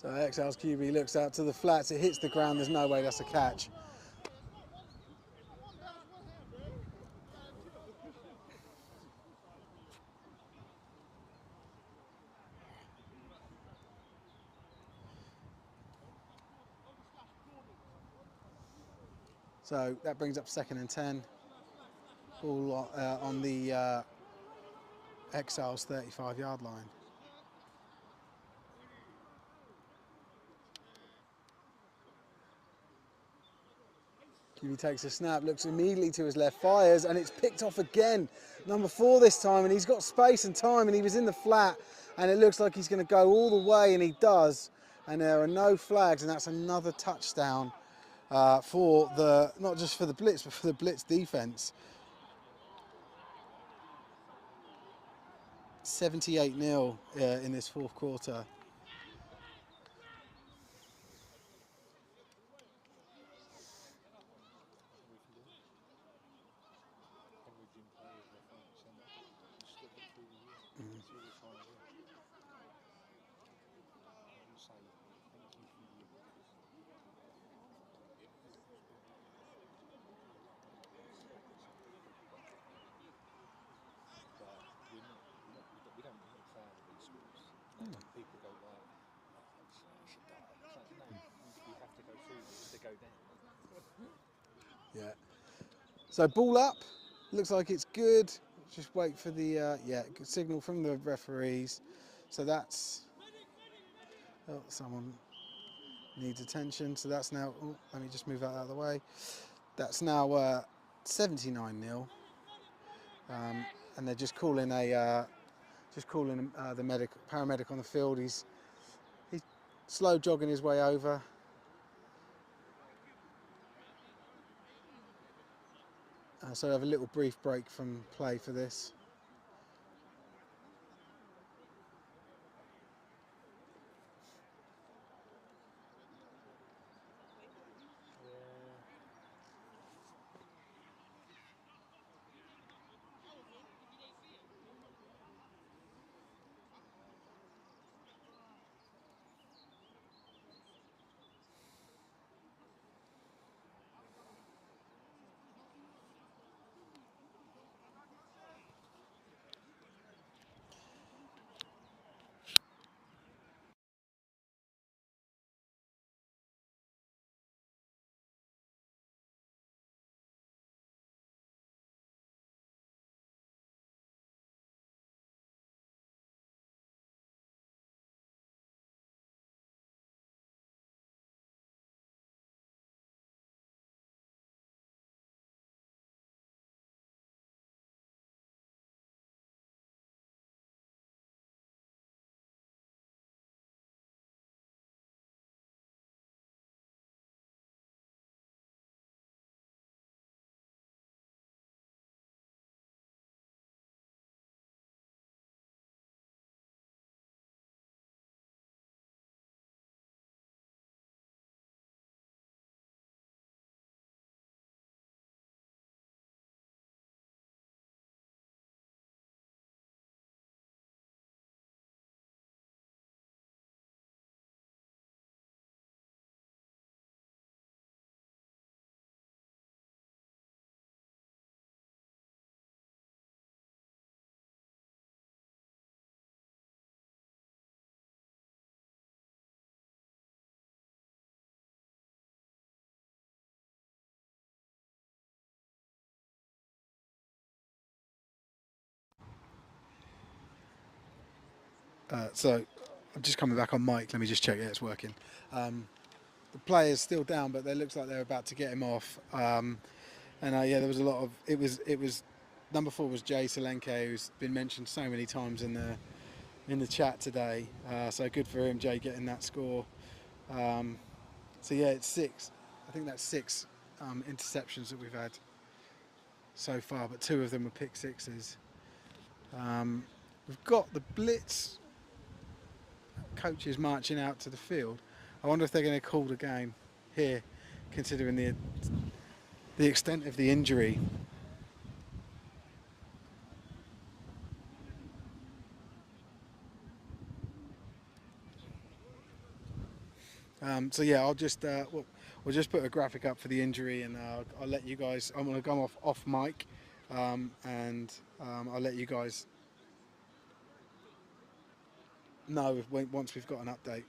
So Exiles QB looks out to the flats, it hits the ground, there's no way that's a catch. So that brings up 2nd and 10. Ball on the Exiles 35-yard line. QB takes a snap, looks immediately to his left, fires, and it's picked off again. Number 4 this time, and he's got space and time, and he was in the flat, and it looks like he's going to go all the way, and he does. And there are no flags, and that's another touchdown for the, not just for the Blitz, but for the Blitz defense. 78-0 in this 4th quarter. Yeah. So ball up, looks like it's good. Just wait for the signal from the referees. So that's, oh, someone needs attention. So that's now, oh, let me just move that out of the way. That's now 79-0, and they're just calling a, the paramedic on the field. He's slow jogging his way over. So I have a little brief break from play for this. So I'm just coming back on mic. Let me just check. Yeah, it's working. The the player's still down, but it looks like they're about to get him off. And yeah, there was a lot of it was number 4 was Jay Solenke, who's been mentioned so many times in the chat today. So good for him, Jay, getting that score. So yeah, it's 6. I think that's 6 interceptions that we've had so far, but 2 of them were pick sixes. We've got the Blitz coaches marching out to the field. I wonder if they're going to call the game here, considering the extent of the injury. So yeah, I'll just we'll just put a graphic up for the injury, and I'll let you guys. I'm going to go off mic, and I'll let you guys know once we've got an update.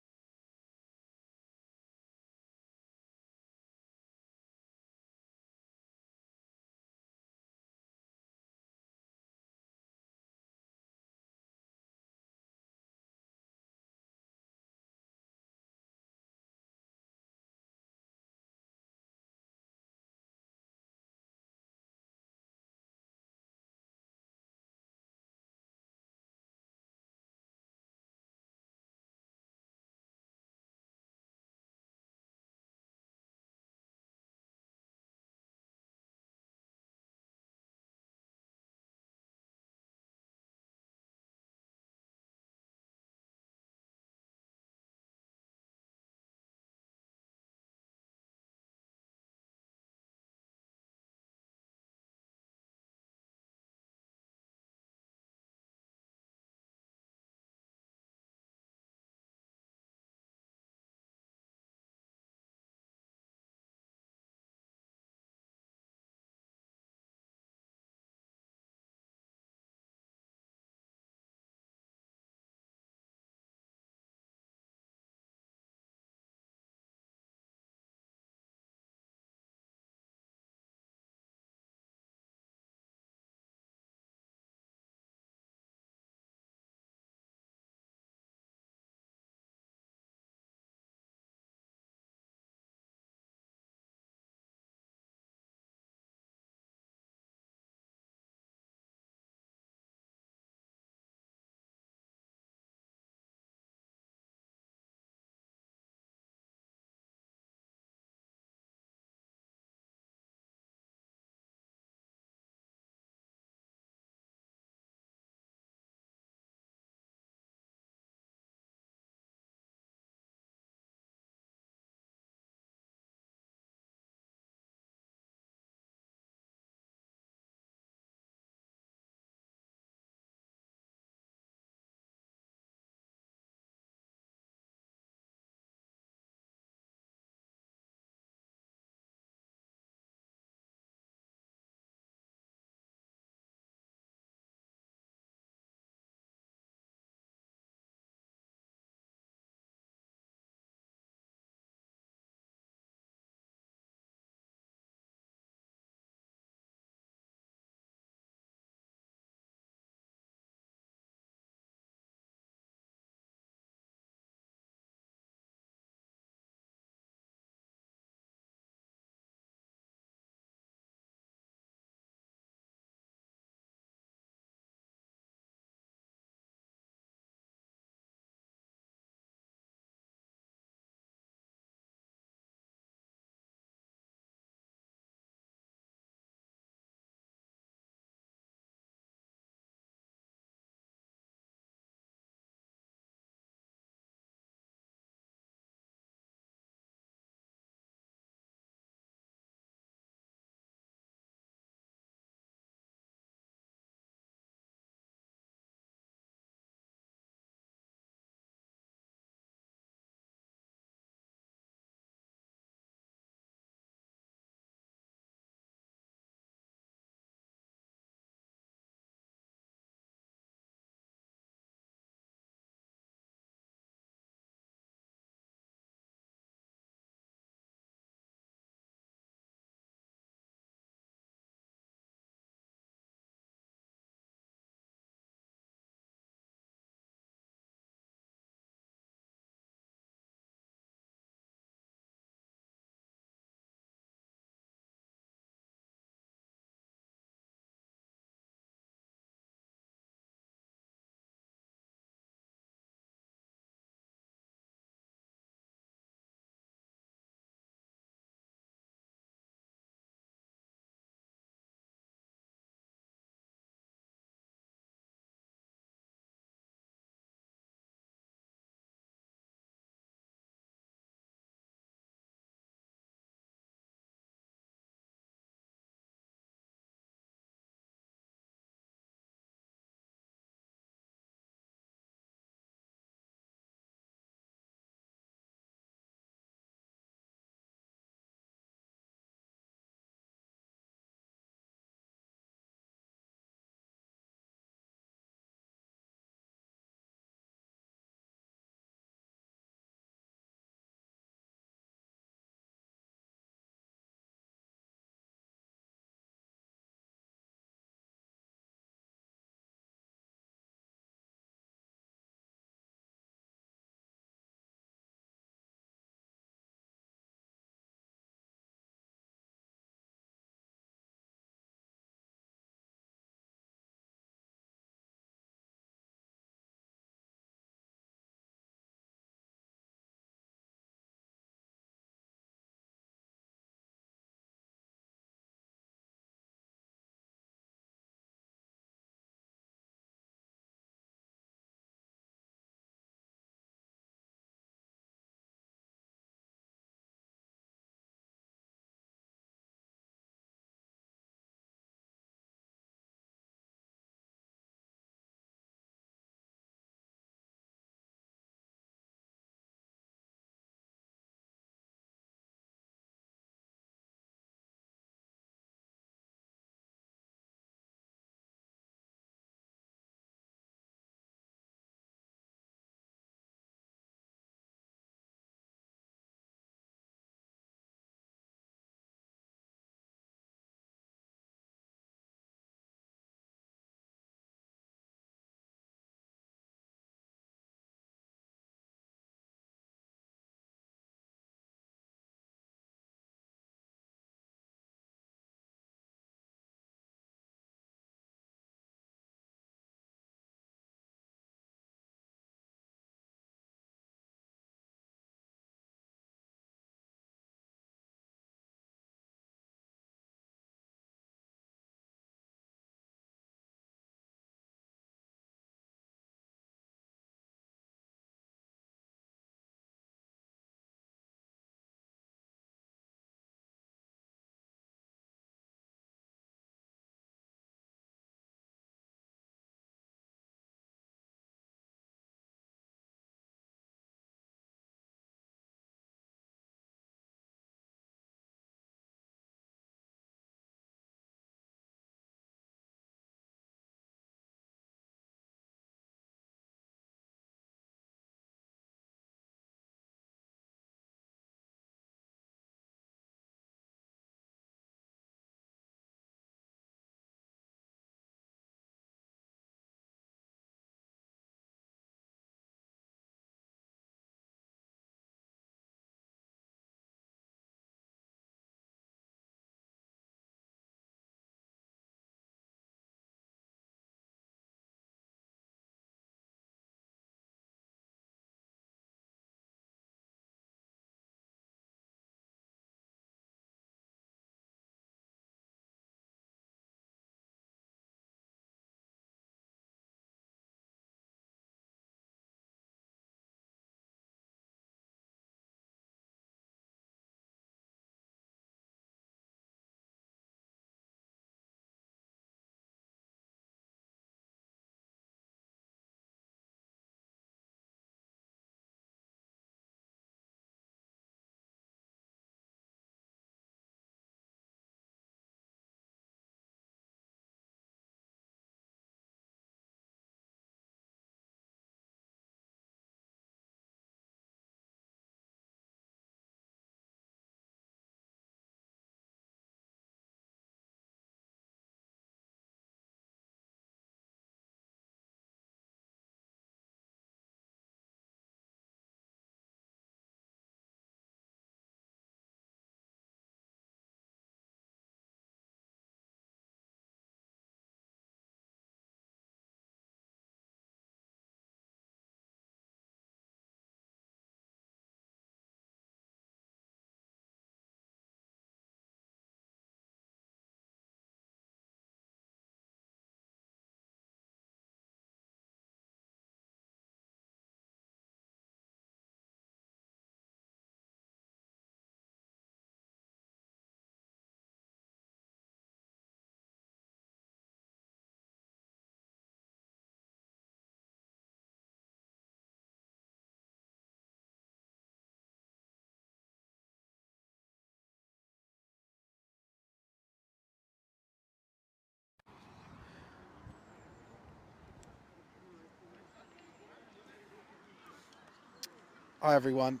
Hi everyone.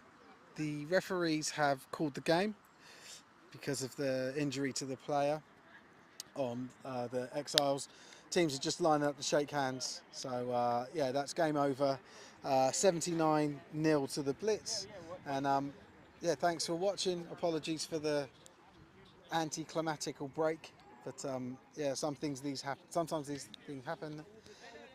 The referees have called the game because of the injury to the player on the Exiles. Teams are just lining up to shake hands. So yeah, that's game over. 79-0 to the Blitz. And yeah, thanks for watching. Apologies for the anticlimatical break, but yeah, sometimes these things happen,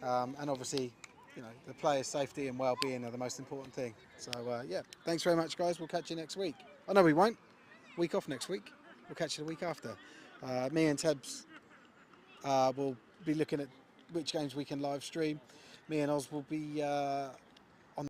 and obviously, you know, the players' safety and well-being are the most important thing. So yeah, thanks very much, guys. We'll catch you next week. Oh no, we won't. Week off next week. We'll catch you the week after. Me and Tebs will be looking at which games we can live stream. Me and Oz will be